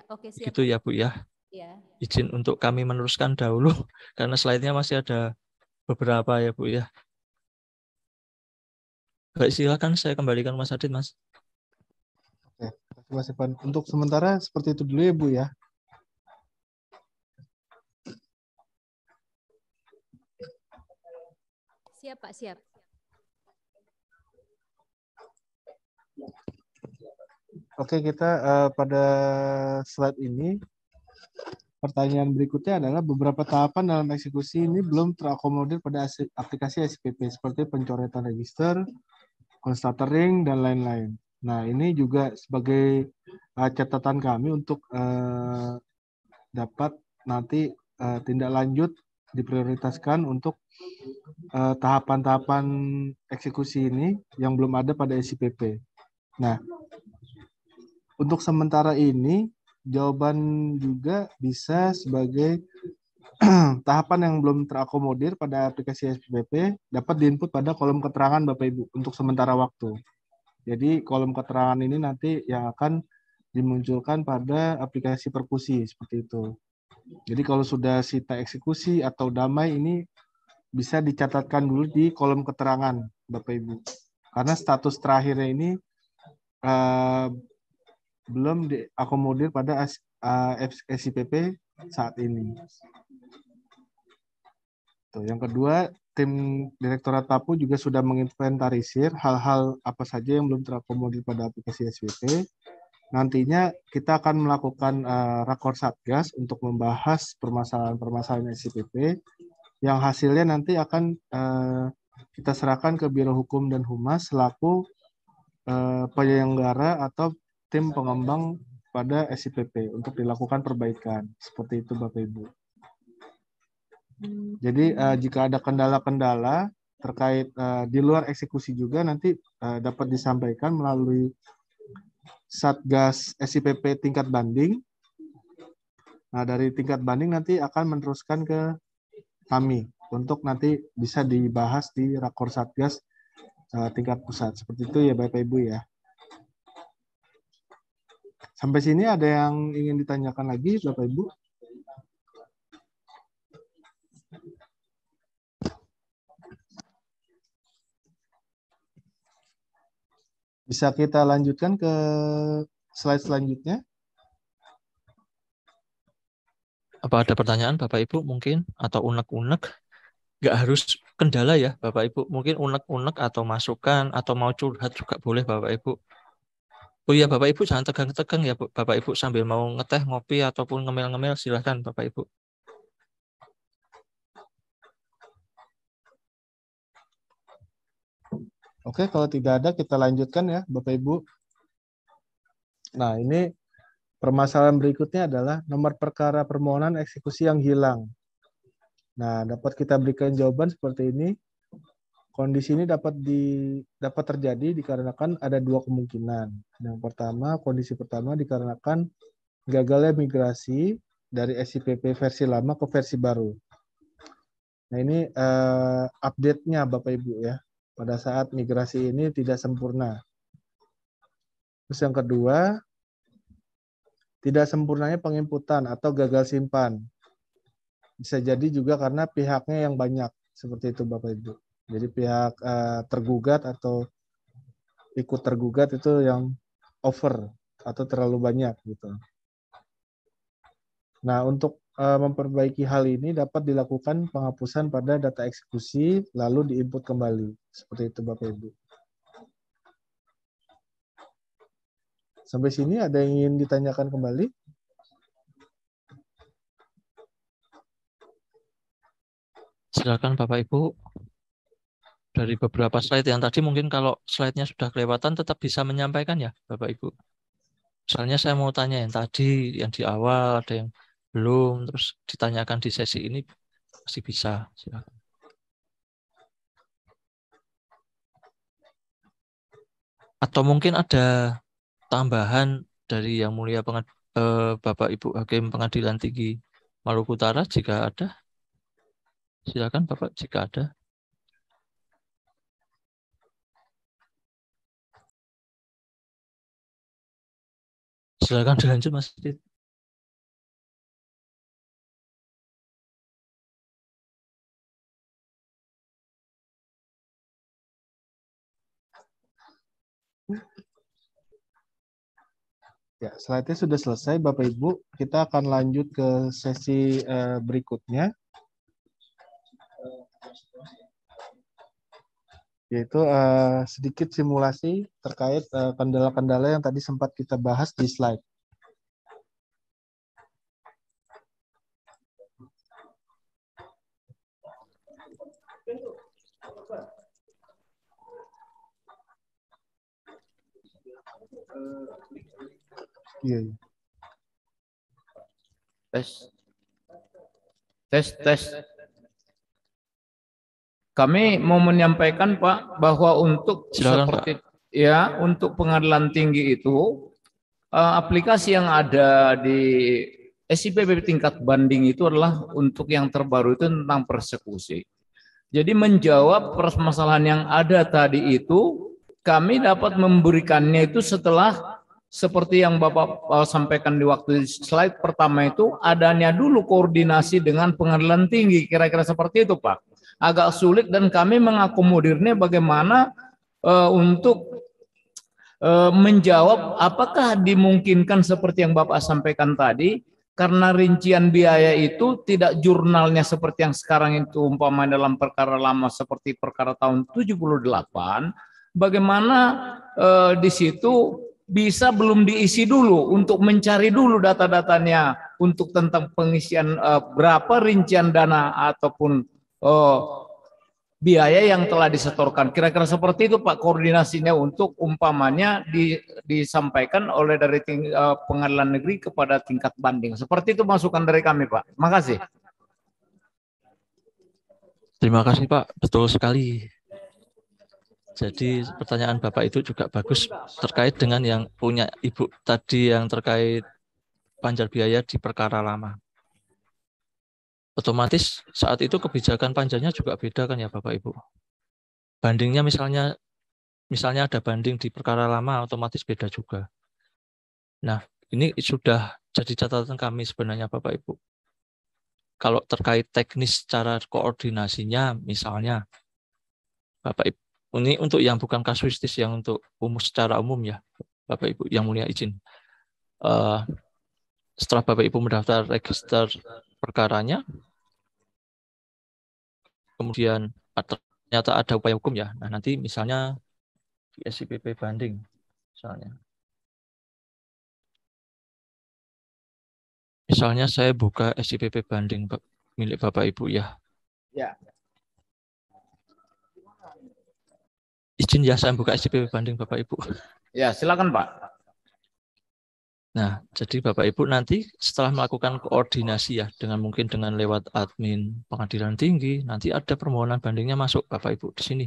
Oke, siap. Gitu ya Bu ya. Izin untuk kami meneruskan dahulu karena slide-nya masih ada beberapa ya Bu ya. Baik, silakan saya kembalikan Mas Adit, Mas. Oke, Mas Ivan. Untuk sementara seperti itu dulu ya Bu ya. Siap Pak, siap. Oke, kita pada slide ini pertanyaan berikutnya adalah beberapa tahapan dalam eksekusi ini belum terakomodir pada aplikasi SIPP seperti pencoretan register, constatering, dan lain-lain. Nah, ini juga sebagai catatan kami untuk dapat nanti tindak lanjut diprioritaskan untuk tahapan-tahapan eksekusi ini yang belum ada pada SIPP. Nah, untuk sementara ini, jawaban juga bisa sebagai tahapan yang belum terakomodir pada aplikasi SPP dapat diinput pada kolom keterangan Bapak Ibu untuk sementara waktu. Jadi kolom keterangan ini nanti yang akan dimunculkan pada aplikasi perkusi seperti itu. Jadi kalau sudah sita eksekusi atau damai ini bisa dicatatkan dulu di kolom keterangan Bapak Ibu. Karena status terakhirnya ini belum diakomodir pada SIPP saat ini. Tuh, yang kedua, tim Direktorat PAPU juga sudah menginventarisir hal-hal apa saja yang belum terakomodir pada aplikasi SIPP. Nantinya kita akan melakukan rakor satgas untuk membahas permasalahan-permasalahan SIPP yang hasilnya nanti akan kita serahkan ke Biro Hukum dan Humas selaku penyelenggara atau tim pengembang pada SIPP untuk dilakukan perbaikan. Seperti itu Bapak Ibu. Jadi jika ada kendala-kendala terkait di luar eksekusi juga nanti dapat disampaikan melalui Satgas SIPP tingkat banding. Nah, dari tingkat banding nanti akan meneruskan ke kami untuk nanti bisa dibahas di Rakor Satgas tingkat pusat. Seperti itu ya Bapak Ibu ya. Sampai sini ada yang ingin ditanyakan lagi Bapak Ibu? Bisa kita lanjutkan ke slide selanjutnya. Apa ada pertanyaan Bapak Ibu mungkin atau unek-unek? Nggak harus kendala ya Bapak Ibu. Mungkin unek-unek atau masukan atau mau curhat juga boleh Bapak Ibu. Oh iya Bapak Ibu jangan tegang-tegang ya Bapak Ibu sambil mau ngeteh, ngopi ataupun ngemil-ngemil silahkan Bapak Ibu. Oke, kalau tidak ada kita lanjutkan ya Bapak Ibu. Nah, ini permasalahan berikutnya adalah nomor perkara permohonan eksekusi yang hilang. Nah, dapat kita berikan jawaban seperti ini. Kondisi ini dapat terjadi dikarenakan ada dua kemungkinan. Yang pertama, kondisi pertama dikarenakan gagalnya migrasi dari SIPP versi lama ke versi baru. Nah, ini update-nya Bapak Ibu ya. Pada saat migrasi ini tidak sempurna. Terus yang kedua, tidak sempurnanya penginputan atau gagal simpan. Bisa jadi juga karena pihaknya yang banyak. Seperti itu Bapak Ibu. Jadi pihak tergugat atau ikut tergugat itu yang over atau terlalu banyak gitu. Nah, untuk memperbaiki hal ini dapat dilakukan penghapusan pada data eksekusi lalu diinput kembali. Seperti itu Bapak Ibu. Sampai sini ada yang ingin ditanyakan kembali? Silakan Bapak Ibu. Dari beberapa slide yang tadi mungkin kalau slide-nya sudah kelewatan tetap bisa menyampaikan ya Bapak Ibu. Misalnya saya mau tanya yang tadi, yang di awal, ada yang belum, terus ditanyakan di sesi ini masih bisa. Silakan. Atau mungkin ada tambahan dari Yang Mulia Bapak Ibu Hakim Pengadilan Tinggi Maluku Utara jika ada. Silakan Bapak jika ada. Silakan dilanjut Mas Dit. Ya, slide-nya sudah selesai Bapak Ibu. Kita akan lanjut ke sesi berikutnya. Yaitu sedikit simulasi terkait kendala-kendala yang tadi sempat kita bahas di slide. Iya. Tes. Kami mau menyampaikan Pak bahwa untuk Silakan, seperti ya untuk pengadilan tinggi itu aplikasi yang ada di SIPP tingkat banding itu adalah untuk yang terbaru itu tentang persekusi. Jadi menjawab permasalahan yang ada tadi itu kami dapat memberikannya itu setelah seperti yang Bapak sampaikan di waktu slide pertama itu adanya dulu koordinasi dengan pengadilan tinggi, kira-kira seperti itu Pak. Agak sulit dan kami mengakomodirnya bagaimana untuk menjawab apakah dimungkinkan seperti yang Bapak sampaikan tadi, karena rincian biaya itu tidak jurnalnya seperti yang sekarang itu umpama dalam perkara lama seperti perkara tahun 78, bagaimana di situ bisa belum diisi dulu untuk mencari dulu data-datanya untuk tentang pengisian berapa rincian dana ataupun biaya yang telah disetorkan. Kira-kira seperti itu Pak koordinasinya untuk umpamanya disampaikan oleh dari pengadilan negeri kepada tingkat banding. Seperti itu masukan dari kami Pak. Terima kasih. Terima kasih Pak, betul sekali. Jadi pertanyaan Bapak itu juga bagus terkait dengan yang punya Ibu tadi yang terkait panjar biaya di perkara lama. Otomatis saat itu kebijakan panjarnya juga beda kan ya Bapak Ibu. Bandingnya misalnya ada banding di perkara lama otomatis beda juga. Nah, ini sudah jadi catatan kami sebenarnya Bapak Ibu. Kalau terkait teknis cara koordinasinya misalnya Bapak Ibu, ini untuk yang bukan kasuistis, yang untuk secara umum ya Bapak Ibu yang mulia izin. Setelah Bapak Ibu mendaftar register perkaranya, kemudian ternyata ada upaya hukum ya. Nah, nanti misalnya di SIPP banding misalnya. Misalnya saya buka SIPP banding milik Bapak Ibu ya. Ya. Izin ya saya buka SIPP banding Bapak Ibu. Ya, silakan Pak. Nah, jadi Bapak Ibu nanti setelah melakukan koordinasi ya mungkin dengan lewat admin pengadilan tinggi, nanti ada permohonan bandingnya masuk Bapak Ibu di sini.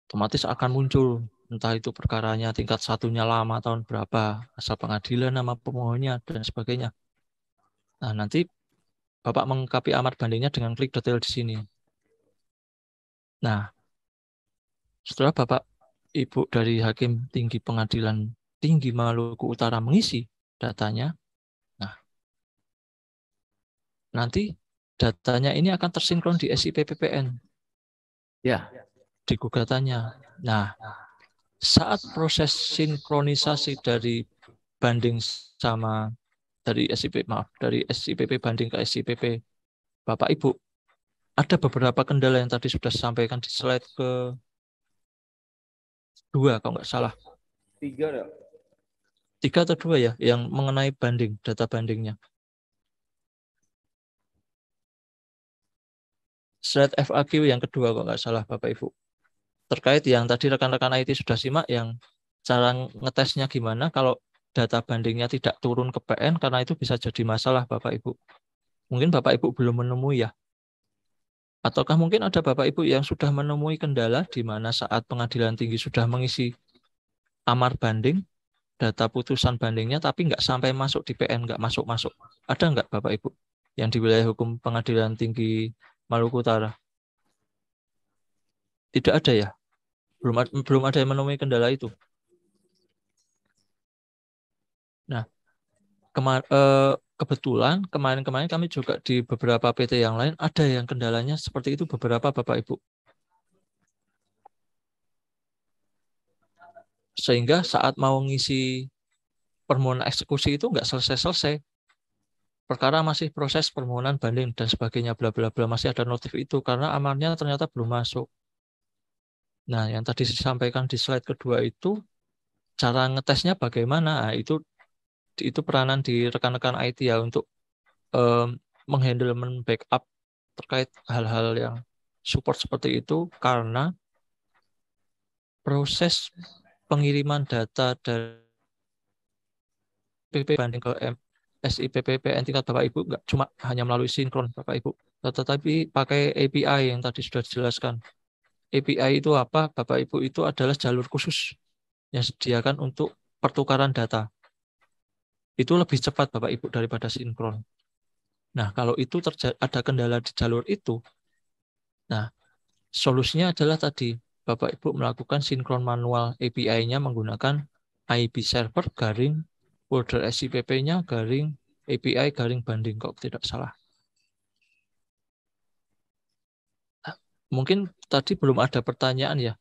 Otomatis akan muncul entah itu perkaranya tingkat satunya lama tahun berapa, asal pengadilan, nama pemohonnya dan sebagainya. Nah, nanti Bapak melengkapi amar bandingnya dengan klik detail di sini. Nah, setelah Bapak Ibu dari Hakim Tinggi Pengadilan Tinggi Maluku Utara mengisi datanya, nah, nanti datanya ini akan tersinkron di SIPPPN. Ya. Di gugatannya. Nah, saat proses sinkronisasi dari banding sama dari SIPP banding ke SIPP Bapak Ibu, ada beberapa kendala yang tadi sudah disampaikan di slide ke 2 kalau nggak salah. 3 atau 2 ya, yang mengenai banding, data bandingnya. Slide FAQ yang kedua kalau nggak salah Bapak Ibu. Terkait yang tadi rekan-rekan IT sudah simak, yang cara ngetesnya gimana kalau data bandingnya tidak turun ke PN, karena itu bisa jadi masalah Bapak Ibu. Mungkin Bapak Ibu belum menemui ya. Ataukah mungkin ada Bapak Ibu yang sudah menemui kendala di mana saat pengadilan tinggi sudah mengisi amar banding, data putusan bandingnya, tapi nggak sampai masuk di PN, nggak masuk-masuk. Ada nggak Bapak Ibu yang di wilayah hukum pengadilan tinggi Maluku Utara? Tidak ada ya? Belum ada yang menemui kendala itu. Nah, kebetulan kemarin kami juga di beberapa PT yang lain ada yang kendalanya seperti itu beberapa Bapak Ibu. Sehingga saat mau ngisi permohonan eksekusi itu nggak selesai-selesai. Perkara masih proses permohonan banding dan sebagainya, bla bla bla, masih ada notif itu karena amarnya ternyata belum masuk. Nah, yang tadi disampaikan di slide kedua itu cara ngetesnya bagaimana? Nah, itu peranan di rekan-rekan IT ya untuk menghandle, backup terkait hal-hal yang support seperti itu, karena proses pengiriman data dari PP banding ke SIPPPN tingkat Bapak Ibu nggak cuma hanya melalui sinkron Bapak Ibu, tetapi pakai API yang tadi sudah dijelaskan. API itu apa Bapak Ibu? Itu adalah jalur khusus yang disediakan untuk pertukaran data. Itu lebih cepat Bapak Ibu daripada sinkron. Nah, kalau itu ada kendala di jalur itu, nah, solusinya adalah tadi, Bapak Ibu melakukan sinkron manual API-nya menggunakan IB server garing folder SIPP-nya garing API garing banding, kok tidak salah. Nah, mungkin tadi belum ada pertanyaan ya.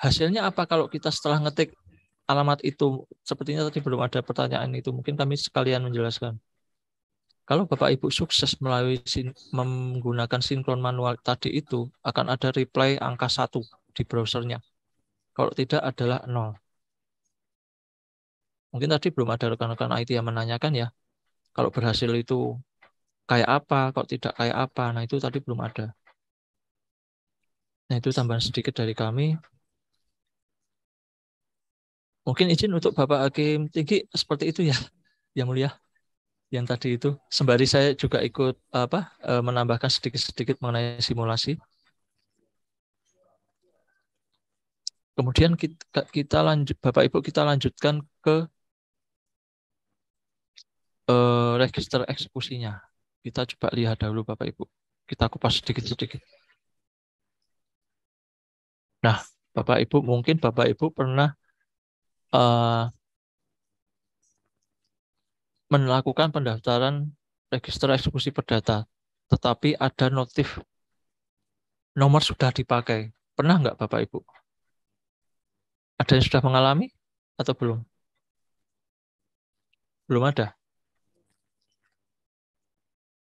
Hasilnya apa kalau kita setelah ngetik alamat itu? Sepertinya tadi belum ada pertanyaan itu. Mungkin kami sekalian menjelaskan. Kalau Bapak Ibu sukses melalui menggunakan sinkron manual tadi itu, akan ada reply angka 1 di browsernya. Kalau tidak adalah 0. Mungkin tadi belum ada rekan-rekan IT yang menanyakan ya. Kalau berhasil itu kayak apa, kok tidak kayak apa. Nah, itu tadi belum ada. Nah, itu tambahan sedikit dari kami. Mungkin izin untuk Bapak Hakim Tinggi seperti itu ya, Yang Mulia. Yang tadi itu, sembari saya juga ikut menambahkan sedikit-sedikit mengenai simulasi. Kemudian kita lanjut, Bapak Ibu, kita lanjutkan ke register eksekusinya. Kita coba lihat dahulu Bapak Ibu. Kita kupas sedikit-sedikit. Nah, Bapak Ibu, mungkin Bapak Ibu pernah melakukan pendaftaran register eksekusi perdata, tetapi ada notif nomor sudah dipakai. Pernah nggak Bapak Ibu? Ada yang sudah mengalami atau belum? Belum ada?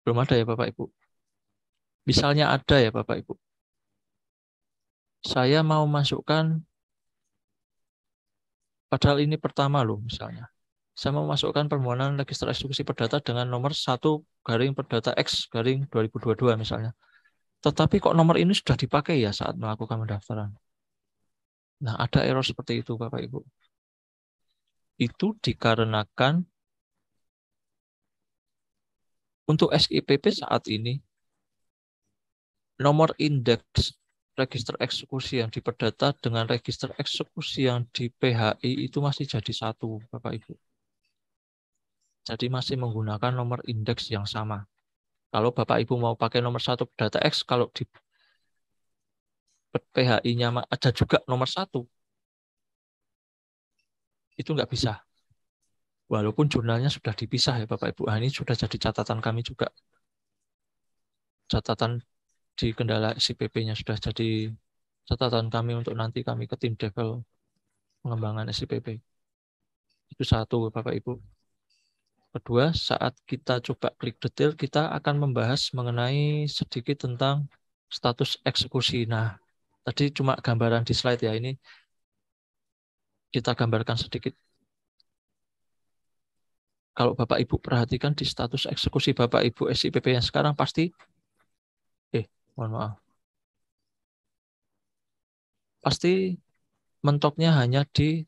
Belum ada ya Bapak Ibu? Misalnya ada ya Bapak Ibu. Saya mau masukkan, padahal ini pertama loh misalnya. Saya mau masukkan permohonan register eksekusi perdata dengan nomor 1/perdata X/2022 misalnya. Tetapi kok nomor ini sudah dipakai ya saat melakukan pendaftaran. Nah, ada error seperti itu Bapak Ibu. Itu dikarenakan untuk SIPP saat ini, nomor indeks register eksekusi yang di perdata dengan register eksekusi yang di PHI itu masih jadi satu, Bapak Ibu. Jadi masih menggunakan nomor indeks yang sama. Kalau Bapak Ibu mau pakai nomor 1 perdata X, kalau di PHI-nya ada juga nomor 1, itu nggak bisa. Walaupun jurnalnya sudah dipisah ya Bapak Ibu. Nah, ini sudah jadi catatan kami juga. Catatan di kendala SIPP-nya sudah jadi catatan kami untuk nanti kami ke tim devel pengembangan SIPP. Itu satu Bapak Ibu. Kedua, saat kita coba klik detail, kita akan membahas mengenai sedikit tentang status eksekusi. Nah, tadi cuma gambaran di slide ya, ini kita gambarkan sedikit. Kalau Bapak Ibu perhatikan di status eksekusi Bapak Ibu SIPP yang sekarang pasti, mohon maaf, pasti mentoknya hanya di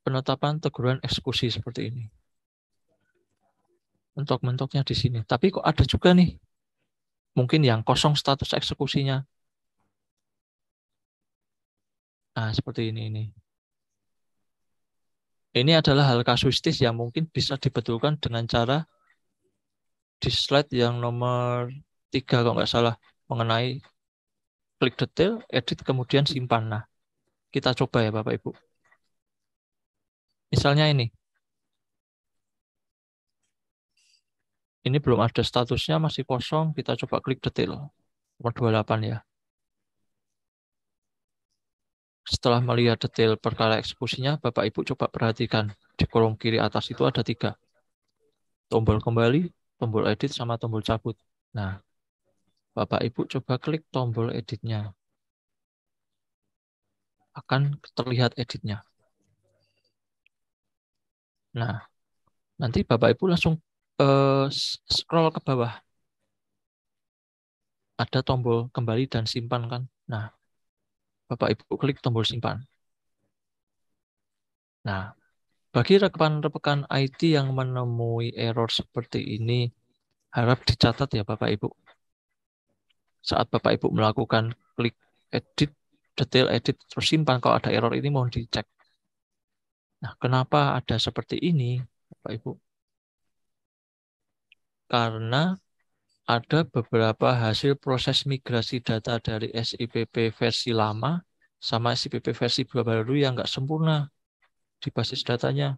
penetapan teguran eksekusi seperti ini. Mentok-mentoknya di sini. Tapi kok ada juga nih, mungkin yang kosong status eksekusinya. Nah, seperti ini. Ini adalah hal kasuistis yang mungkin bisa dibetulkan dengan cara di slide yang nomor 3 kalau nggak salah, mengenai klik detail, edit, kemudian simpan. Nah, kita coba ya Bapak Ibu. Misalnya ini. Ini belum ada statusnya, masih kosong. Kita coba klik detail. Nomor 28 ya. Setelah melihat detail perkara eksekusinya, Bapak Ibu coba perhatikan. Di kolom kiri atas itu ada 3. Tombol kembali, tombol edit, sama tombol cabut. Nah, Bapak Ibu coba klik tombol editnya. Akan terlihat editnya. Nah, nanti Bapak Ibu langsung scroll ke bawah. Ada tombol kembali dan simpan kan. Nah, Bapak Ibu klik tombol simpan. Nah, bagi rekan-rekan IT yang menemui error seperti ini, harap dicatat ya Bapak Ibu. Saat Bapak Ibu melakukan klik edit, detail edit, terus simpan, kalau ada error ini mohon dicek. Nah, kenapa ada seperti ini, Bapak Ibu? Karena ada beberapa hasil proses migrasi data dari SIPP versi lama sama SIPP versi baru yang nggak sempurna di basis datanya.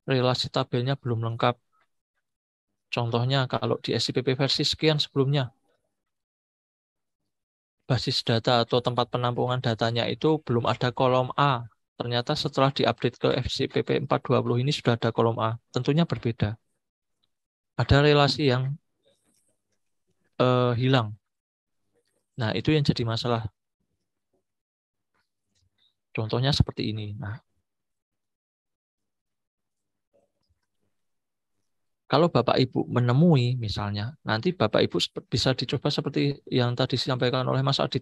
Relasi tabelnya belum lengkap. Contohnya kalau di SIPP versi sekian sebelumnya, basis data atau tempat penampungan datanya itu belum ada kolom A. Ternyata setelah diupdate ke SIPP 420 ini sudah ada kolom A. Tentunya berbeda. Ada relasi yang hilang. Nah, itu yang jadi masalah. Contohnya seperti ini. Nah, Kalau Bapak Ibu menemui misalnya, nanti Bapak Ibu bisa dicoba seperti yang tadi disampaikan oleh Mas Adit.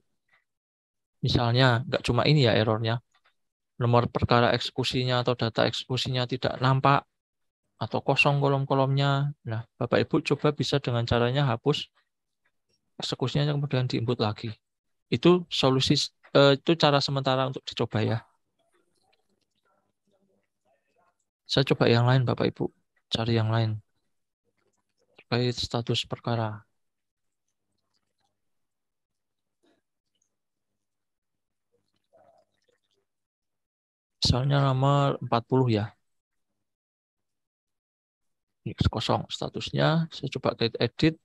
Misalnya, nggak cuma ini ya errornya, nomor perkara eksekusinya atau data eksekusinya tidak nampak, atau kosong kolom-kolomnya. Nah, Bapak Ibu coba bisa dengan caranya hapus eksekusinya kemudian diinput lagi. Itu solusi, itu cara sementara untuk dicoba ya. Saya coba yang lain Bapak Ibu, cari yang lain. Terkait status perkara. Misalnya nomor 40 ya. Ini kosong statusnya, saya coba klik edit,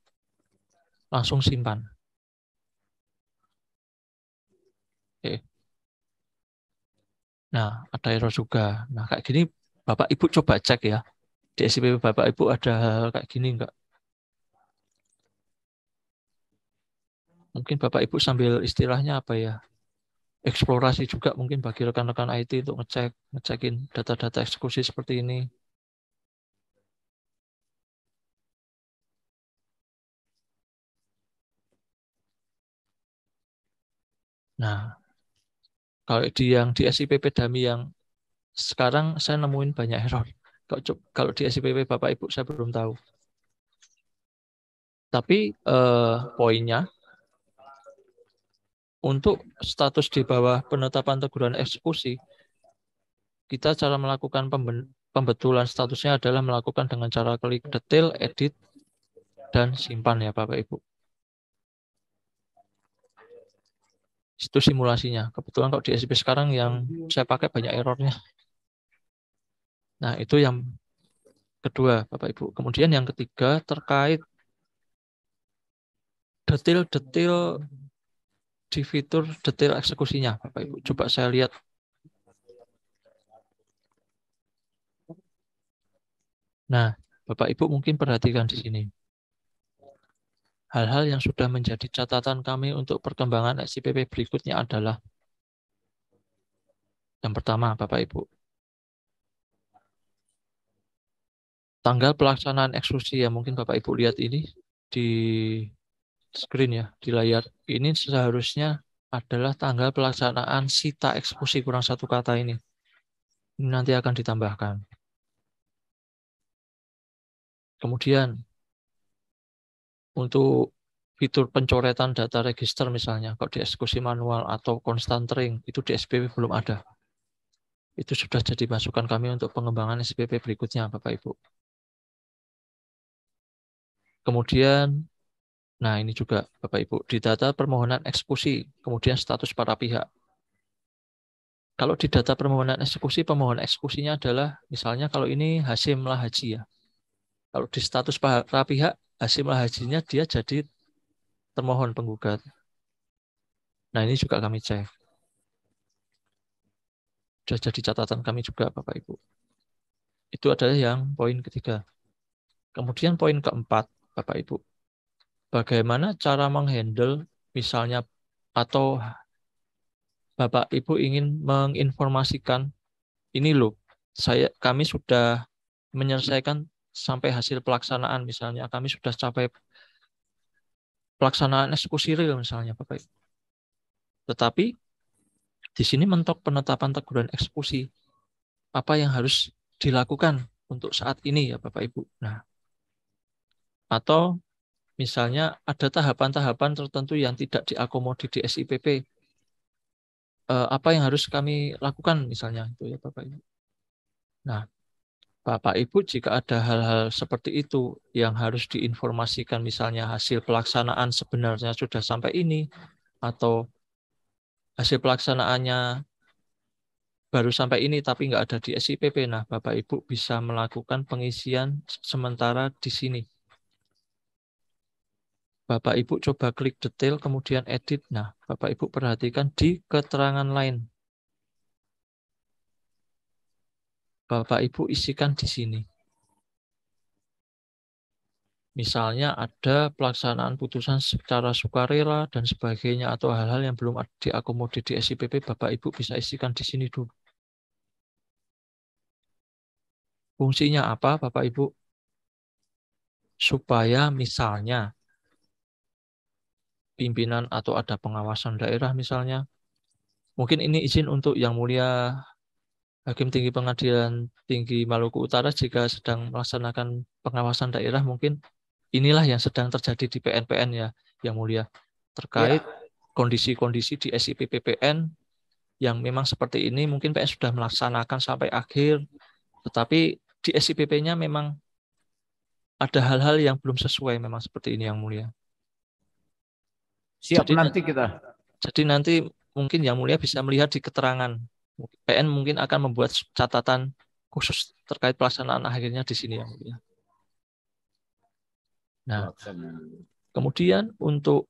langsung simpan. Oke. Nah, ada error juga. Nah, kayak gini Bapak Ibu coba cek ya. Di SIPP Bapak Ibu ada hal kayak gini enggak? Mungkin Bapak Ibu sambil istilahnya apa ya? Eksplorasi juga mungkin bagi rekan-rekan IT untuk ngecekin data-data eksekusi seperti ini. Nah, kalau di SIPP Dami yang sekarang saya nemuin banyak error. Kalau di SIPP Bapak Ibu saya belum tahu. Tapi poinnya untuk status di bawah penetapan teguran eksekusi, kita cara melakukan pembetulan statusnya adalah melakukan dengan cara klik detail, edit, dan simpan ya Bapak Ibu. Itu simulasinya. Kebetulan kalau di SIP sekarang yang saya pakai banyak errornya. Nah, itu yang kedua Bapak Ibu. Kemudian yang ketiga terkait detail-detail di fitur detail eksekusinya Bapak Ibu. Coba saya lihat. Nah, Bapak Ibu mungkin perhatikan di sini. Hal-hal yang sudah menjadi catatan kami untuk perkembangan SIPP berikutnya adalah yang pertama, Bapak Ibu. Tanggal pelaksanaan eksekusi yang mungkin Bapak Ibu lihat ini di screen ya, di layar. Ini seharusnya adalah tanggal pelaksanaan sita eksekusi kurang satu kata ini. Ini nanti akan ditambahkan. Kemudian untuk fitur pencoretan data register misalnya, kalau di eksekusi manual atau constant ring, itu di SIPP belum ada. Itu sudah jadi masukan kami untuk pengembangan SIPP berikutnya, Bapak Ibu. Kemudian, nah ini juga Bapak Ibu, di data permohonan eksekusi, kemudian status para pihak. Kalau di data permohonan eksekusi, pemohon eksekusinya adalah, misalnya kalau ini Hasyim Lahaji ya. Kalau di status para pihak, Hasyim Lahajinya dia jadi termohon penggugat. Nah ini juga kami cek. Sudah jadi catatan kami juga Bapak Ibu. Itu adalah yang poin ketiga. Kemudian poin keempat Bapak Ibu. Bagaimana cara menghandle misalnya atau Bapak Ibu ingin menginformasikan ini loh, kami sudah menyelesaikan sampai hasil pelaksanaan misalnya, kami sudah capai pelaksanaan eksekusi real misalnya Bapak Ibu. Tetapi di sini mentok penetapan teguran eksekusi. Apa yang harus dilakukan untuk saat ini ya Bapak Ibu. Nah, atau misalnya ada tahapan-tahapan tertentu yang tidak diakomodir di SIPP. Apa yang harus kami lakukan misalnya itu ya Bapak Ibu. Nah, Bapak Ibu jika ada hal-hal seperti itu yang harus diinformasikan misalnya hasil pelaksanaan sebenarnya sudah sampai ini atau hasil pelaksanaannya baru sampai ini tapi nggak ada di SIPP. Nah, Bapak Ibu bisa melakukan pengisian sementara di sini. Bapak Ibu coba klik detail, kemudian edit. Nah, Bapak Ibu perhatikan di keterangan lain. Bapak Ibu isikan di sini. Misalnya ada pelaksanaan putusan secara sukarela dan sebagainya atau hal-hal yang belum diakomodir di SIPP, Bapak Ibu bisa isikan di sini dulu. Fungsinya apa, Bapak Ibu? supaya misalnya pimpinan atau ada pengawasan daerah misalnya, mungkin ini izin untuk Yang Mulia Hakim Tinggi Pengadilan Tinggi Maluku Utara jika sedang melaksanakan pengawasan daerah, mungkin inilah yang sedang terjadi di PN-PN ya, Yang Mulia, terkait kondisi-kondisi di SIP PPN yang memang seperti ini. Mungkin PN sudah melaksanakan sampai akhir, tetapi di SIPP-nya memang ada hal-hal yang belum sesuai, memang seperti ini Yang Mulia. Siap, jadi nanti mungkin Yang Mulia bisa melihat di keterangan. PN mungkin akan membuat catatan khusus terkait pelaksanaan akhirnya di sini Yang Mulia. Nah, kemudian untuk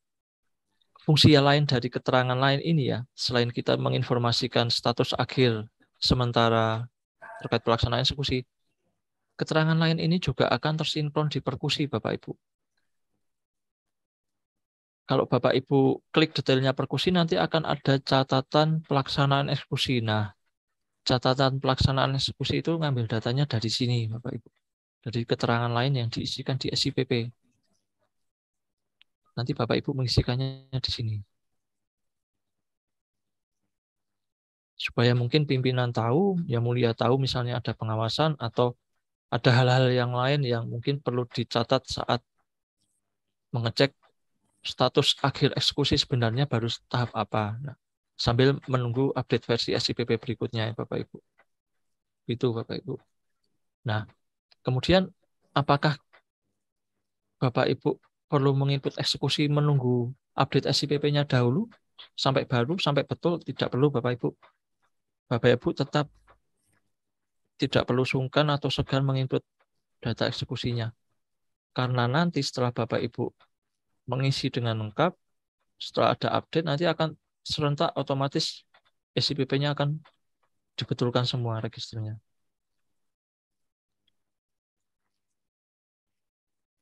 fungsi lain dari keterangan lain ini ya, selain kita menginformasikan status akhir sementara terkait pelaksanaan eksekusi, keterangan lain ini juga akan tersinkron di perkusi Bapak Ibu. Kalau Bapak Ibu klik detailnya perkusi, nanti akan ada catatan pelaksanaan eksekusi. Nah, catatan pelaksanaan eksekusi itu ngambil datanya dari sini Bapak Ibu. Dari keterangan lain yang diisikan di SIPP. Nanti Bapak Ibu mengisikannya di sini. Supaya mungkin pimpinan tahu, Yang Mulia tahu misalnya ada pengawasan atau ada hal-hal yang lain yang mungkin perlu dicatat saat mengecek status akhir eksekusi sebenarnya baru tahap apa. Nah, sambil menunggu update versi SIPP berikutnya ya Bapak Ibu. Itu Bapak Ibu. Nah, kemudian apakah Bapak Ibu perlu menginput eksekusi menunggu update SIPP-nya dahulu sampai baru, sampai betul? Tidak perlu Bapak Ibu. Bapak Ibu tetap tidak perlu sungkan atau segan menginput data eksekusinya. Karena nanti setelah Bapak Ibu mengisi dengan lengkap, setelah ada update nanti akan serentak otomatis SIPP-nya akan dibetulkan semua registernya.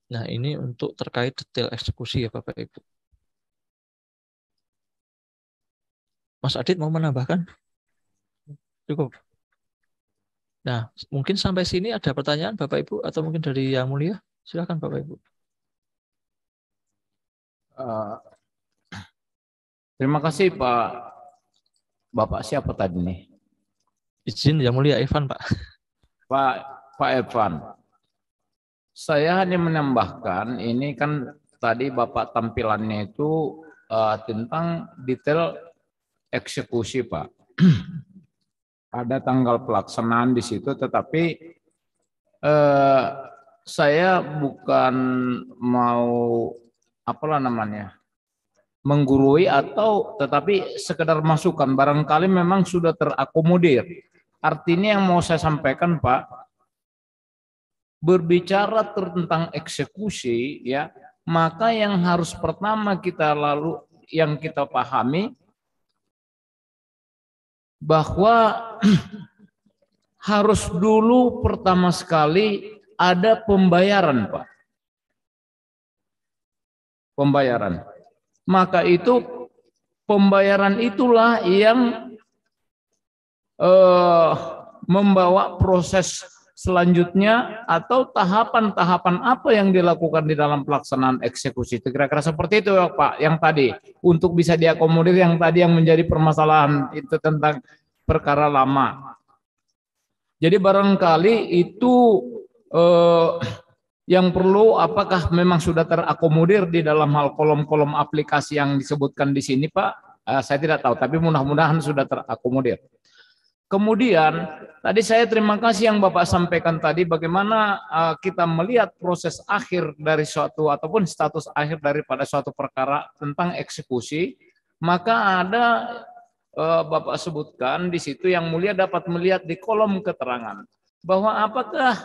Nah, ini untuk terkait detail eksekusi ya Bapak Ibu. Mas Adit mau menambahkan? Cukup. Nah, mungkin sampai sini ada pertanyaan Bapak Ibu atau mungkin dari Yang Mulia? Silakan Bapak Ibu. Terima kasih Pak. Bapak siapa tadi nih? Izin Yang Mulia Evan Pak. Pak Evan. Saya hanya menambahkan, ini kan tadi Bapak tampilannya itu tentang detail eksekusi Pak. Ada tanggal pelaksanaan di situ, tetapi saya bukan mau menggurui atau tetapi sekedar masukan, barangkali memang sudah terakomodir. Artinya yang mau saya sampaikan Pak, berbicara tentang eksekusi ya, maka yang harus pertama yang kita pahami bahwa harus dulu pertama sekali ada pembayaran Pak. Pembayaran. Maka itu pembayaran itulah yang membawa proses selanjutnya atau tahapan-tahapan apa yang dilakukan di dalam pelaksanaan eksekusi. Itu kira-kira seperti itu ya Pak, yang tadi untuk bisa diakomodir yang tadi yang menjadi permasalahan itu tentang perkara lama. Jadi barangkali itu yang perlu apakah memang sudah terakomodir di dalam hal kolom-kolom aplikasi yang disebutkan di sini Pak? Saya tidak tahu, tapi mudah-mudahan sudah terakomodir. Kemudian tadi saya terima kasih yang Bapak sampaikan tadi bagaimana kita melihat proses akhir dari suatu ataupun status akhir daripada suatu perkara tentang eksekusi. Maka ada Bapak sebutkan di situ Yang Mulia dapat melihat di kolom keterangan bahwa apakah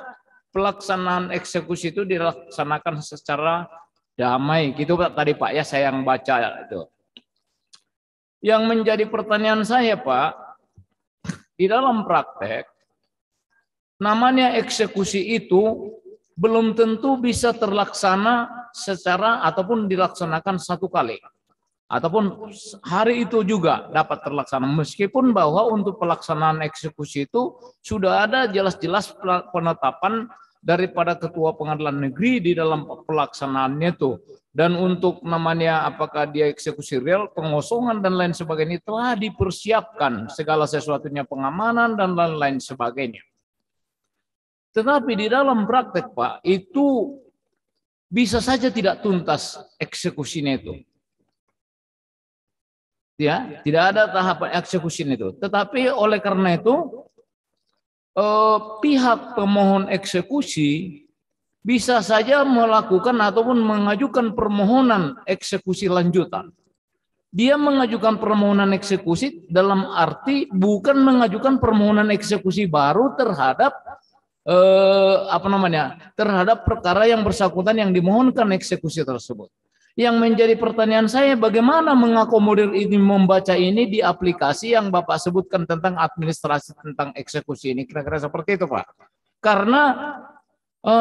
pelaksanaan eksekusi itu dilaksanakan secara damai gitu Pak tadi Pak ya, saya yang baca itu. Yang menjadi pertanyaan saya Pak, di dalam praktek, namanya eksekusi itu belum tentu bisa terlaksana secara ataupun dilaksanakan satu kali. Ataupun hari itu juga dapat terlaksana. Meskipun bahwa untuk pelaksanaan eksekusi itu sudah ada jelas-jelas penetapan daripada ketua pengadilan negeri di dalam pelaksanaannya tuh. Dan untuk namanya apakah dia eksekusi real, pengosongan dan lain sebagainya telah dipersiapkan segala sesuatunya, pengamanan dan lain-lain sebagainya. Tetapi di dalam praktek Pak, itu bisa saja tidak tuntas eksekusinya itu. Ya, tidak ada tahapan eksekusinya itu. Tetapi oleh karena itu pihak pemohon eksekusi bisa saja melakukan ataupun mengajukan permohonan eksekusi lanjutan. Dia mengajukan permohonan eksekusi dalam arti bukan mengajukan permohonan eksekusi baru terhadap terhadap perkara yang bersangkutan yang dimohonkan eksekusi tersebut. Yang menjadi pertanyaan saya, bagaimana mengakomodir ini, membaca ini di aplikasi yang Bapak sebutkan tentang administrasi tentang eksekusi ini, kira-kira seperti itu Pak. Karena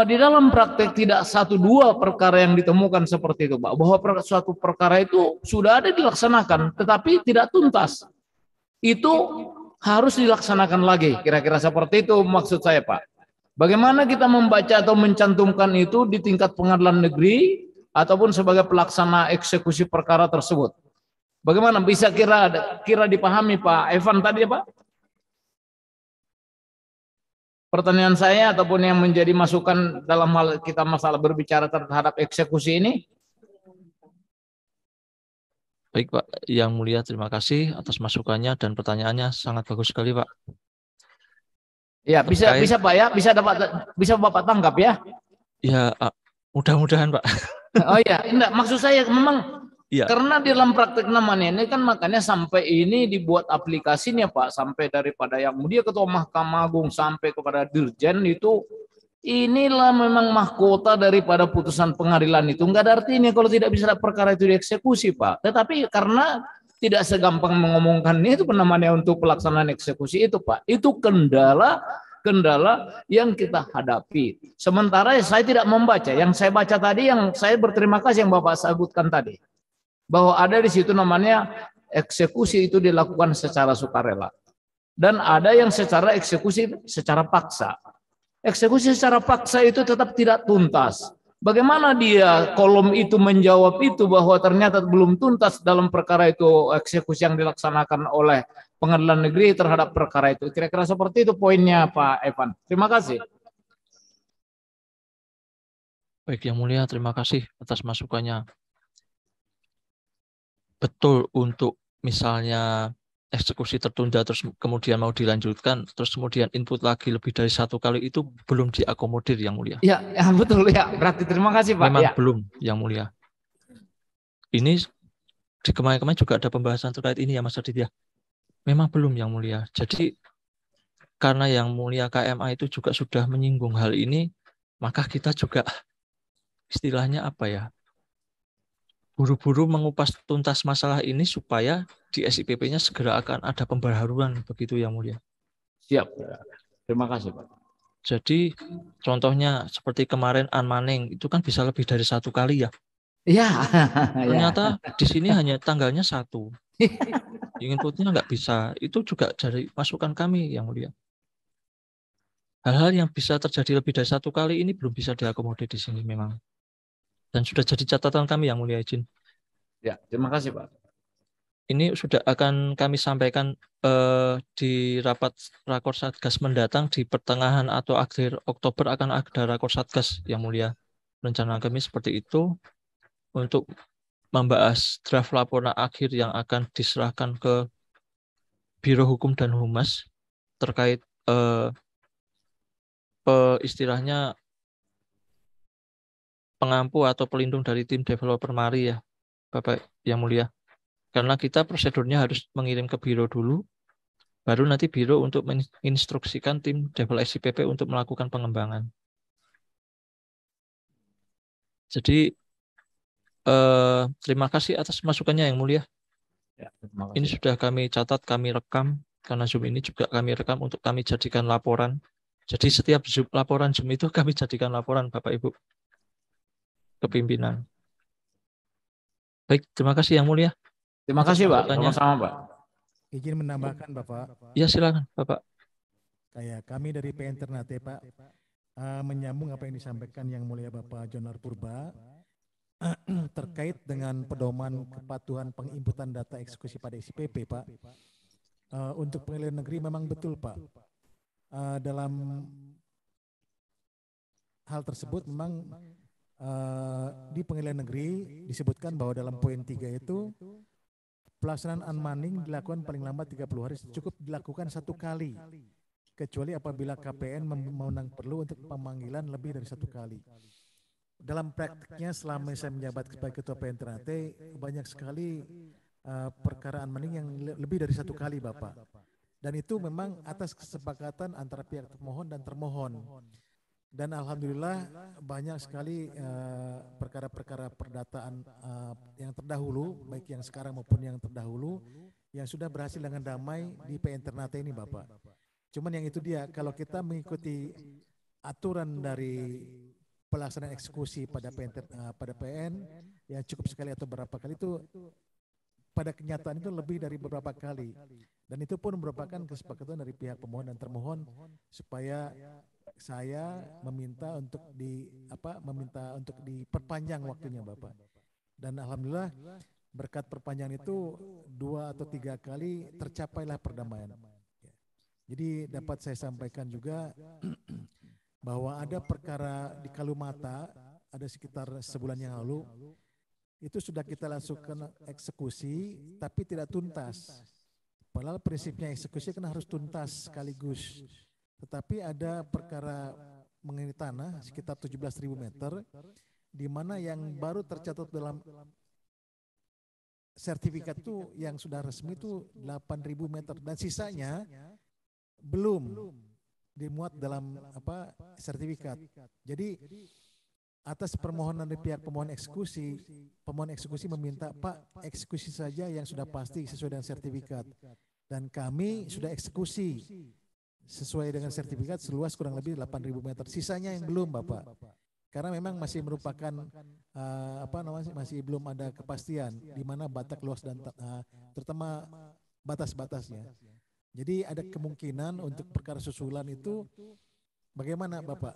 di dalam praktek tidak satu dua perkara yang ditemukan seperti itu Pak, bahwa suatu perkara itu sudah ada dilaksanakan tetapi tidak tuntas, itu harus dilaksanakan lagi, kira-kira seperti itu maksud saya Pak. Bagaimana kita membaca atau mencantumkan itu di tingkat pengadilan negeri ataupun sebagai pelaksana eksekusi perkara tersebut? Bagaimana bisa kira dipahami Pak Evan tadi ya Pak? Pertanyaan saya ataupun yang menjadi masukan dalam hal kita masalah berbicara terhadap eksekusi ini. Baik Pak, Yang Mulia terima kasih atas masukannya dan pertanyaannya sangat bagus sekali Pak. Ya bisa Pak ya, bisa Bapak tangkap ya. Ya mudah-mudahan Pak. Oh ya, enggak, maksud saya memang ya. Karena di dalam praktek namanya ini kan makanya sampai ini dibuat aplikasinya Pak, sampai daripada Yang Mulia Ketua Mahkamah Agung sampai kepada Dirjen itu, inilah memang mahkota daripada putusan pengadilan itu. Enggak ada artinya kalau tidak bisa perkara itu dieksekusi Pak. Tetapi karena tidak segampang mengomongkan itu namanya untuk pelaksanaan eksekusi itu Pak. Itu kendala yang kita hadapi. Sementara saya tidak membaca. Yang saya baca tadi, yang saya berterima kasih yang Bapak sebutkan tadi, bahwa ada di situ namanya eksekusi itu dilakukan secara sukarela. Dan ada yang secara eksekusi secara paksa. Eksekusi secara paksa itu tetap tidak tuntas. Bagaimana dia kolom itu menjawab itu bahwa ternyata belum tuntas dalam perkara itu eksekusi yang dilaksanakan oleh pengadilan negeri terhadap perkara itu. Kira-kira seperti itu poinnya Pak Evan. Terima kasih. Baik Yang Mulia, terima kasih atas masukannya. Betul, untuk misalnya eksekusi tertunda terus kemudian mau dilanjutkan, terus kemudian input lagi lebih dari satu kali, itu belum diakomodir Yang Mulia. Ya betul ya. Berarti terima kasih Pak. Memang ya. Belum Yang Mulia. Ini di kemarin-kemarin juga ada pembahasan terkait ini ya Mas Adit ya. Memang belum Yang Mulia. Jadi karena Yang Mulia KMA itu juga sudah menyinggung hal ini, maka kita juga istilahnya apa ya, buru-buru mengupas tuntas masalah ini supaya di SIPP-nya segera akan ada pembaharuan, begitu Yang Mulia. Siap. Terima kasih Pak. Jadi contohnya seperti kemarin Anmaning itu kan bisa lebih dari satu kali ya. Iya. Ternyata di sini hanya tanggalnya 1. Inputnya nggak bisa. Itu juga dari masukan kami Yang Mulia. Hal-hal yang bisa terjadi lebih dari satu kali ini belum bisa diakomodir di sini memang. Dan sudah jadi catatan kami Yang Mulia izin. Ya, terima kasih Pak. Ini sudah akan kami sampaikan di rapat rakor Satgas mendatang di pertengahan atau akhir Oktober akan ada rakor Satgas Yang Mulia. Rencana kami seperti itu untuk membahas draft laporan akhir yang akan diserahkan ke Biro Hukum dan Humas terkait istilahnya pengampu atau pelindung dari tim developer Mari ya Bapak Yang Mulia. Karena kita prosedurnya harus mengirim ke Biro dulu, baru nanti Biro untuk menginstruksikan tim developer SIPP untuk melakukan pengembangan. Jadi terima kasih atas masukannya Yang Mulia. Ya, terima kasih. Ini sudah kami catat, kami rekam, karena Zoom ini juga kami rekam untuk kami jadikan laporan. Jadi setiap laporan Zoom itu kami jadikan laporan Bapak Ibu kepimpinan. Baik, terima kasih Yang Mulia. Terima kasih Pak. Sama-sama Pak. Izin menambahkan Bapak. Ya silakan Bapak. Kayak kami dari PN Ternate Pak, menyambung apa yang disampaikan Yang Mulia Bapak Jonar Purba terkait dengan pedoman kepatuhan penginputan data eksekusi pada SIPP, Pak. Untuk pengadilan negeri memang betul, Pak. Dalam hal tersebut memang di pengadilan negeri disebutkan bahwa dalam poin 3 itu pelaksanaan unmanning dilakukan paling lambat 30 hari, cukup dilakukan 1 kali. Kecuali apabila KPN memenang perlu untuk pemanggilan lebih dari 1 kali. Dalam praktiknya selama saya menjabat sebagai Ketua PNTRT, banyak sekali perkara unmanning yang lebih dari 1 kali, Bapak. Dan itu memang atas kesepakatan antara pihak termohon dan termohon. Dan alhamdulillah banyak sekali perkara-perkara perdataan yang terdahulu, baik yang sekarang maupun yang terdahulu, yang sudah berhasil dengan damai di PNTRT ini, Bapak. Cuman yang itu dia, kalau kita mengikuti aturan dari pelaksanaan eksekusi pada PN yang cukup sekali atau berapa kali, itu pada kenyataan itu lebih dari beberapa kali. Dan itu pun merupakan kesepakatan dari pihak pemohon dan termohon supaya saya meminta untuk diperpanjang waktunya, Bapak. Dan alhamdulillah berkat perpanjangan itu 2 atau 3 kali tercapailah perdamaian. Jadi dapat saya sampaikan juga bahwa ada perkara di Kalumata, ada sekitar sebulan yang lalu, itu sudah kita langsungkan eksekusi tapi tidak tuntas. Padahal prinsipnya eksekusi kan harus tuntas sekaligus. Tetapi ada perkara mengenai tanah sekitar 17.000 meter, di mana yang baru tercatat dalam sertifikat itu yang sudah resmi itu 8.000 meter, dan sisanya belum dimuat dalam sertifikat. Jadi atas permohonan dari pihak pemohon eksekusi meminta, Pak, eksekusi saja yang sudah pasti sesuai dengan sertifikat. Dan kami sudah eksekusi sesuai dengan sertifikat seluas kurang lebih 8.000 meter. Sisanya yang belum, Bapak. Karena memang masih merupakan masih belum ada kepastian di mana batas luas dan terutama batas-batasnya. Jadi ada kemungkinan untuk perkara susulan itu bagaimana, Bapak?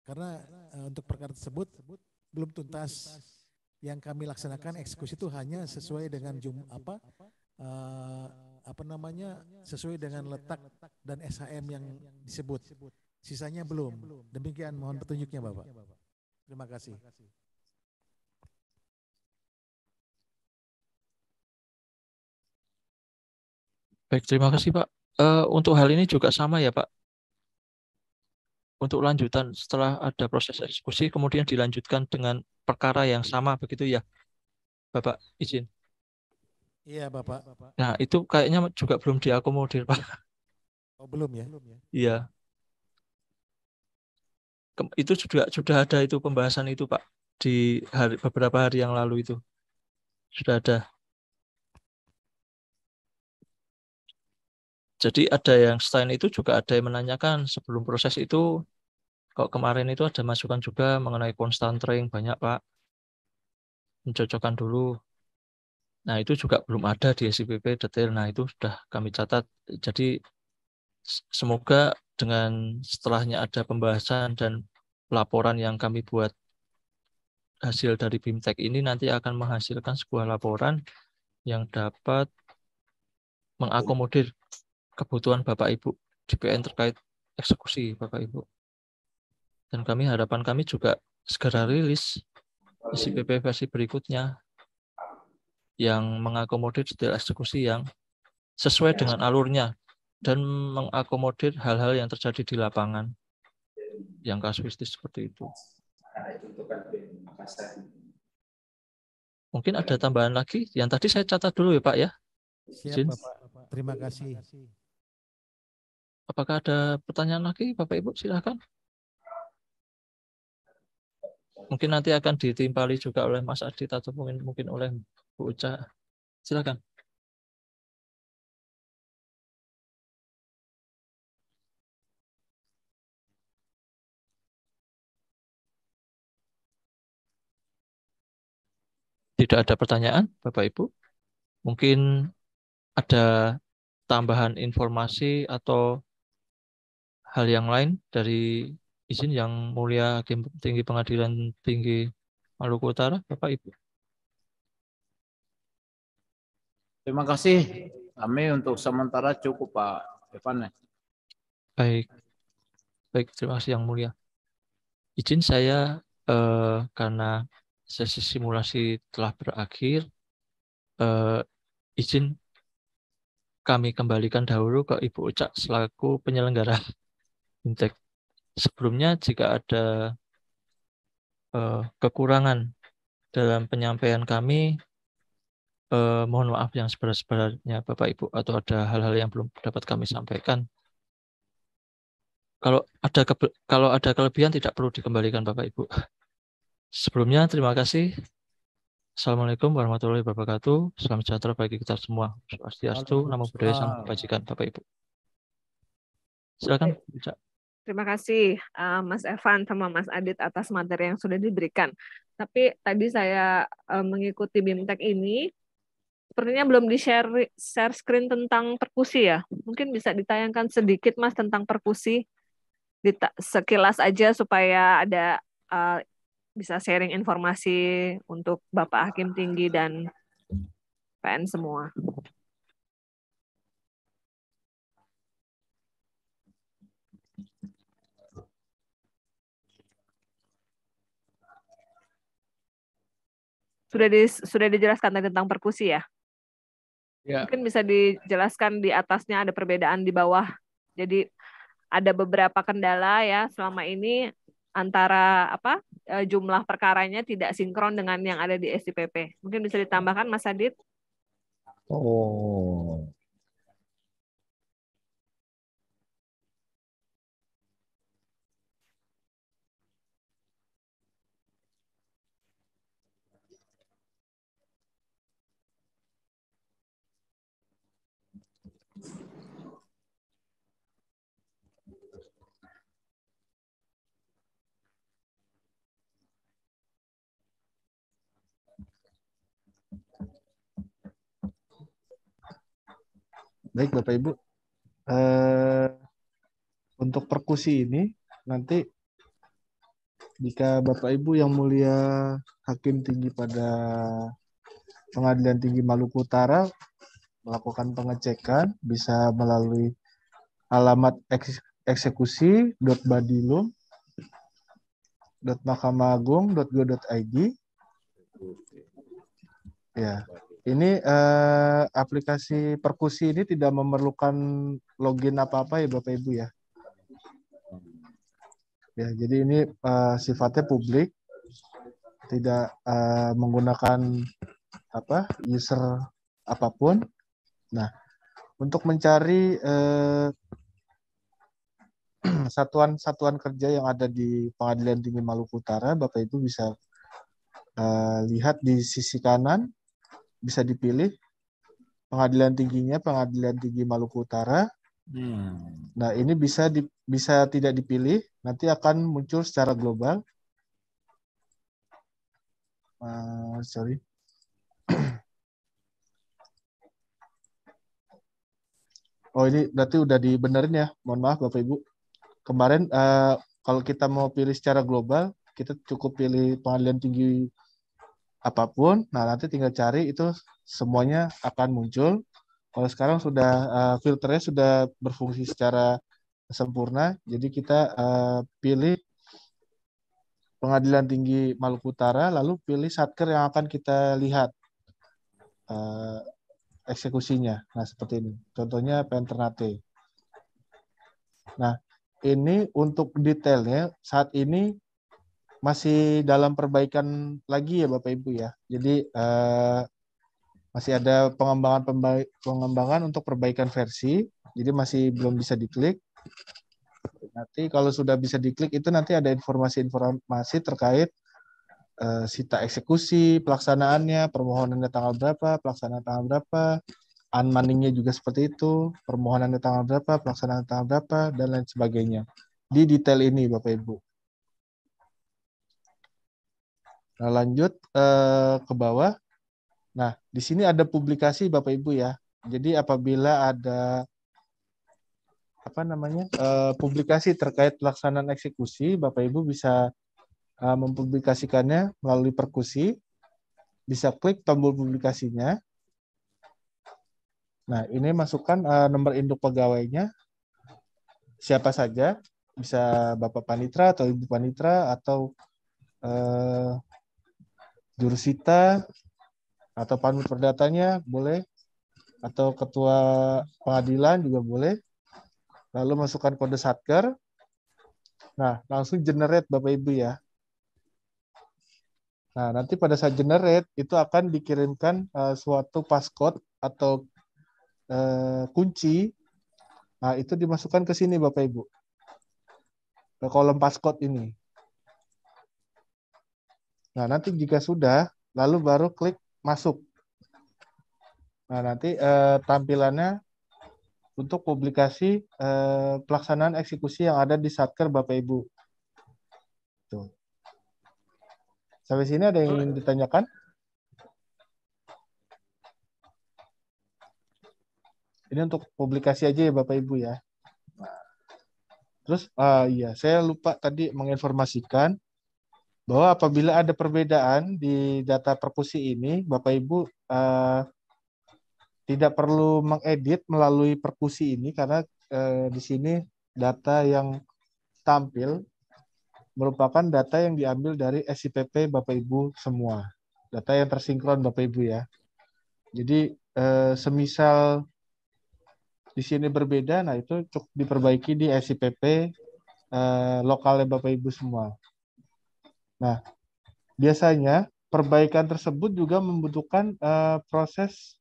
Karena untuk perkara tersebut belum tuntas. Yang kami laksanakan eksekusi itu hanya sesuai dengan sesuai dengan letak dan SHM yang disebut. Sisanya belum. Demikian, mohon petunjuknya, Bapak. Terima kasih. Baik, terima kasih, Pak. Untuk hal ini juga sama ya, Pak. Untuk lanjutan setelah ada proses eksekusi kemudian dilanjutkan dengan perkara yang sama begitu ya, Bapak, izin. Iya, Bapak. Nah, itu kayaknya juga belum diakomodir, Pak. Oh, belum ya? Iya. Itu sudah ada itu pembahasan itu, Pak, di beberapa hari yang lalu itu. Sudah ada. Jadi ada yang selain itu juga ada yang menanyakan sebelum proses itu, kok kemarin itu ada masukan juga mengenai constant ring banyak, Pak. Mencocokkan dulu. Nah, itu juga belum ada di SIPP detail. Nah, itu sudah kami catat. Jadi semoga dengan setelahnya ada pembahasan dan laporan yang kami buat hasil dari BIMTEK ini nanti akan menghasilkan sebuah laporan yang dapat mengakomodir kebutuhan Bapak Ibu di PN terkait eksekusi Bapak Ibu. Dan harapan kami juga segera rilis SIPP versi berikutnya yang mengakomodir detail eksekusi yang sesuai dengan alurnya dan mengakomodir hal-hal yang terjadi di lapangan yang kasuistis seperti itu. Mungkin ada tambahan lagi yang tadi saya catat dulu ya, Pak ya. Siap, Bapak. Terima kasih. Apakah ada pertanyaan lagi, Bapak Ibu? Silakan. Mungkin nanti akan ditimpali juga oleh Mas Adit atau mungkin oleh Bu Uca. Silakan. Tidak ada pertanyaan, Bapak Ibu? Mungkin ada tambahan informasi atau hal yang lain dari Izin Yang Mulia Hakim Tinggi Pengadilan Tinggi Maluku Utara, Bapak Ibu. Terima kasih. Kami untuk sementara cukup, Pak Evan. Baik, baik, terima kasih Yang Mulia. Izin saya karena sesi simulasi telah berakhir, izin kami kembalikan dahulu ke Ibu Ucak selaku penyelenggara BIMTEK. Sebelumnya jika ada kekurangan dalam penyampaian kami, mohon maaf yang sebenar-benarnya Bapak Ibu, atau ada hal-hal yang belum dapat kami sampaikan. Kalau ada kelebihan tidak perlu dikembalikan Bapak Ibu. Sebelumnya terima kasih. Assalamualaikum warahmatullahi wabarakatuh. Salam sejahtera bagi kita semua. Swastiastu, Namo Buddhaya, Salam Kebajikan, Bapak Ibu. Silakan, Ucak. Terima kasih Mas Evan sama Mas Adit atas materi yang sudah diberikan. Tapi tadi saya mengikuti BIMTEK ini, sepertinya belum di-share screen tentang perkusi ya. Mungkin bisa ditayangkan sedikit Mas tentang perkusi, sekilas aja supaya ada bisa sharing informasi untuk Bapak Hakim Tinggi dan PN semua. Sudah dijelaskan tadi tentang perkusi ya? Ya. Mungkin bisa dijelaskan di atasnya ada perbedaan di bawah. Jadi ada beberapa kendala ya selama ini antara jumlah perkaranya tidak sinkron dengan yang ada di SIPP. Mungkin bisa ditambahkan Mas Adit? Oh. Baik Bapak Ibu, untuk perkusi ini nanti jika Bapak Ibu yang mulia Hakim Tinggi pada Pengadilan Tinggi Maluku Utara melakukan pengecekan bisa melalui alamat eksekusi.badilum.mahkamah-agung.go.id. Ya. Ini aplikasi perkusi ini tidak memerlukan login apa-apa ya Bapak Ibu ya. Ya, jadi ini sifatnya publik, tidak menggunakan user apapun. Nah, untuk mencari satuan-satuan kerja yang ada di Pengadilan Tinggi Maluku Utara, Bapak Ibu bisa lihat di sisi kanan. Bisa dipilih pengadilan tingginya, Pengadilan Tinggi Maluku Utara. Nah, ini bisa tidak dipilih, nanti akan muncul secara global. Sorry. Oh, ini berarti udah dibenerin ya. Mohon maaf Bapak Ibu. Kemarin kalau kita mau pilih secara global, kita cukup pilih Pengadilan Tinggi apapun, nah nanti tinggal cari itu semuanya akan muncul. Kalau sekarang sudah filternya sudah berfungsi secara sempurna, jadi kita pilih Pengadilan Tinggi Maluku Utara, lalu pilih satker yang akan kita lihat eksekusinya. Nah seperti ini, contohnya PN Ternate. Nah ini untuk detailnya saat ini masih dalam perbaikan lagi ya Bapak Ibu ya. Jadi masih ada pengembangan untuk perbaikan versi. Jadi masih belum bisa diklik. Nanti kalau sudah bisa diklik itu nanti ada informasi-informasi terkait sita eksekusi, pelaksanaannya, permohonannya tanggal berapa, pelaksanaan tanggal berapa, unmanningnya juga seperti itu, permohonannya tanggal berapa, pelaksanaan tanggal berapa, dan lain sebagainya. Di detail ini Bapak Ibu. Nah, lanjut ke bawah. Nah, di sini ada publikasi Bapak Ibu ya. Jadi apabila ada publikasi terkait pelaksanaan eksekusi, Bapak Ibu bisa mempublikasikannya melalui Perkusi, bisa klik tombol publikasinya. Nah, ini masukkan nomor induk pegawainya, siapa saja, bisa Bapak Panitra atau Ibu Panitra atau jurusita atau panut perdatanya boleh, atau ketua pengadilan juga boleh. Lalu masukkan kode satker. Nah, langsung generate Bapak Ibu ya. Nah, nanti pada saat generate itu akan dikirimkan suatu passcode atau kunci. Nah, itu dimasukkan ke sini Bapak Ibu. Ke kolom passcode ini. Nah, nanti jika sudah, lalu baru klik masuk. Nah, nanti tampilannya untuk publikasi pelaksanaan eksekusi yang ada di Satker Bapak Ibu. Tuh. Sampai sini ada yang ingin ditanyakan? Ini untuk publikasi aja ya Bapak Ibu ya. Terus, iya, saya lupa tadi menginformasikan bahwa apabila ada perbedaan di data Perkusi ini, Bapak Ibu tidak perlu mengedit melalui Perkusi ini karena di sini data yang tampil merupakan data yang diambil dari SIPP Bapak Ibu semua. Data yang tersinkron Bapak Ibu ya. Jadi semisal di sini berbeda, nah itu cukup diperbaiki di SIPP lokalnya Bapak Ibu semua. Nah, biasanya perbaikan tersebut juga membutuhkan proses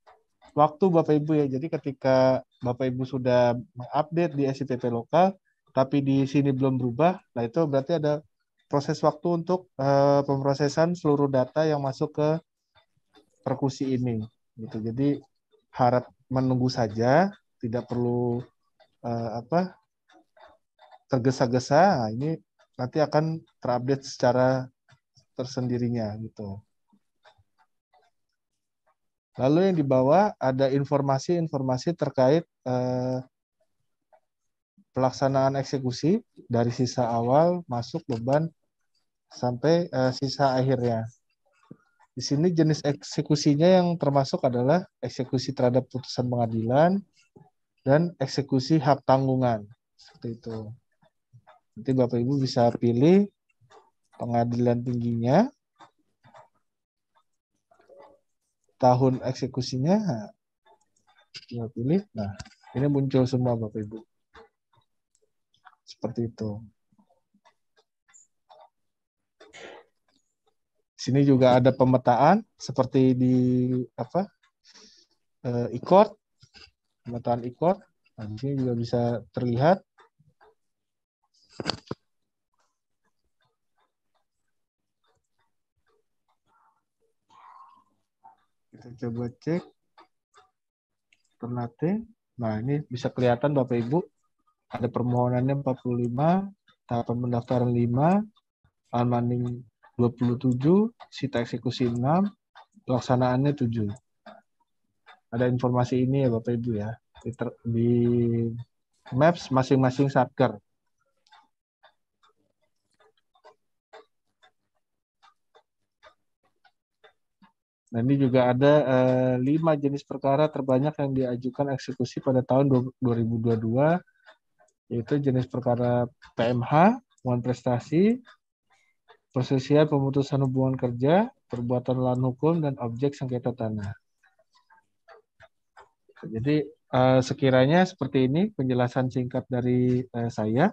waktu Bapak Ibu ya. Jadi ketika Bapak Ibu sudah mengupdate di SIPP lokal, tapi di sini belum berubah, nah itu berarti ada proses waktu untuk pemrosesan seluruh data yang masuk ke Perkusi ini. Gitu. Jadi harap menunggu saja, tidak perlu tergesa-gesa. Nah, ini nanti akan terupdate secara tersendirinya gitu. Lalu yang di bawah ada informasi-informasi terkait pelaksanaan eksekusi dari sisa awal, masuk, beban, sampai sisa akhirnya. Di sini jenis eksekusinya yang termasuk adalah eksekusi terhadap putusan pengadilan dan eksekusi hak tanggungan. Seperti itu. Nanti Bapak Ibu bisa pilih pengadilan tingginya, tahun eksekusinya, tinggal pilih. Nah, ini muncul semua Bapak Ibu. Seperti itu. Sini juga ada pemetaan seperti di e-court, pemetaan e-court. Nah, di sini juga bisa terlihat. Kita coba cek Ternate. Nah, ini bisa kelihatan Bapak Ibu. Ada permohonannya 45, tahapan pendaftaran 5, unbanding 27, sita eksekusi 6, pelaksanaannya 7. Ada informasi ini ya Bapak Ibu ya. Di maps masing-masing satker. Nah, ini juga ada 5 jenis perkara terbanyak yang diajukan eksekusi pada tahun 2022, yaitu jenis perkara PMH, hubungan prestasi, perselisihan pemutusan hubungan kerja, perbuatan melawan hukum, dan objek sengketa tanah. Jadi sekiranya seperti ini penjelasan singkat dari saya.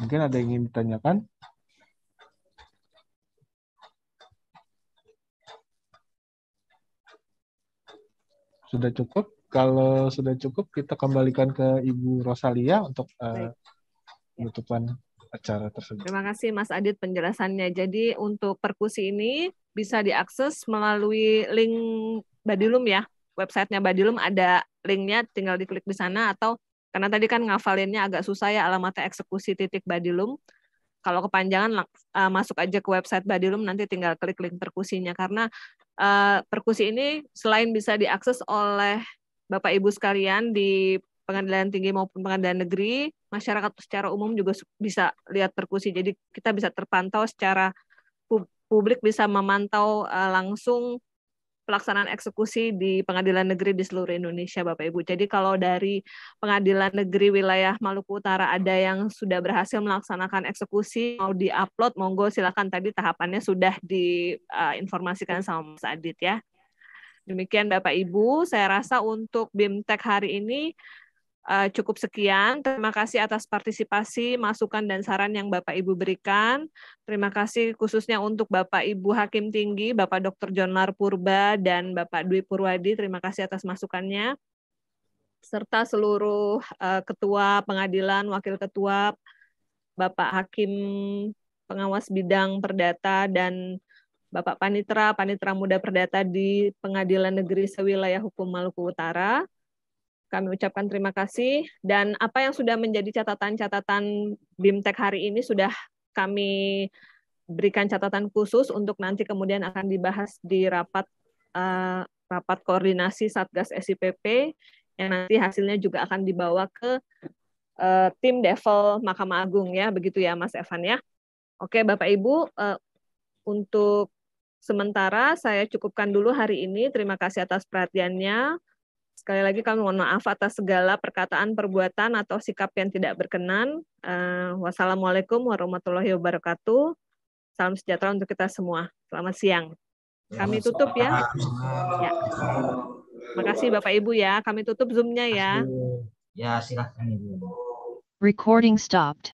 Mungkin ada yang ingin ditanyakan? Sudah cukup? Kalau sudah cukup, kita kembalikan ke Ibu Rosalia untuk penutupan acara tersebut. Terima kasih Mas Adit penjelasannya. Jadi untuk Perkusi ini bisa diakses melalui link Badilum ya. Websitenya Badilum ada linknya, tinggal diklik di sana, atau karena tadi kan ngafalinnya agak susah ya, alamatnya eksekusi.badilum. Kalau kepanjangan masuk aja ke website Badilum, nanti tinggal klik link Perkusinya. Karena Perkusi ini selain bisa diakses oleh Bapak Ibu sekalian di pengadilan tinggi maupun pengadilan negeri, masyarakat secara umum juga bisa lihat persekusi. Jadi kita bisa terpantau secara publik, bisa memantau langsung pelaksanaan eksekusi di pengadilan negeri di seluruh Indonesia, Bapak Ibu. Jadi kalau dari pengadilan negeri wilayah Maluku Utara ada yang sudah berhasil melaksanakan eksekusi, mau di-upload, monggo silakan, tadi tahapannya sudah diinformasikan sama Mas Adit ya. Demikian Bapak Ibu, saya rasa untuk BIMTEK hari ini cukup sekian. Terima kasih atas partisipasi, masukan, dan saran yang Bapak Ibu berikan. Terima kasih khususnya untuk Bapak Ibu Hakim Tinggi, Bapak Dr. John Purba, dan Bapak Dwi Purwadi. Terima kasih atas masukannya. Serta seluruh ketua pengadilan, wakil ketua, Bapak Hakim Pengawas Bidang Perdata, dan Bapak Panitra Muda Perdata di Pengadilan Negeri Sewilayah Hukum Maluku Utara. Kami ucapkan terima kasih, dan apa yang sudah menjadi catatan-catatan BIMTEK hari ini sudah kami berikan catatan khusus untuk nanti kemudian akan dibahas di rapat koordinasi Satgas SIPP yang nanti hasilnya juga akan dibawa ke tim Devel Mahkamah Agung ya, begitu ya Mas Evan ya. Oke Bapak Ibu, untuk sementara saya cukupkan dulu hari ini. Terima kasih atas perhatiannya. Sekali lagi kami mohon maaf atas segala perkataan, perbuatan, atau sikap yang tidak berkenan. Wassalamualaikum warahmatullahi wabarakatuh. Salam sejahtera untuk kita semua. Selamat siang. Kami tutup ya. Ya. Makasih Bapak Ibu ya. Kami tutup Zoom-nya ya. Ya, silakan Ibu. Recording stopped.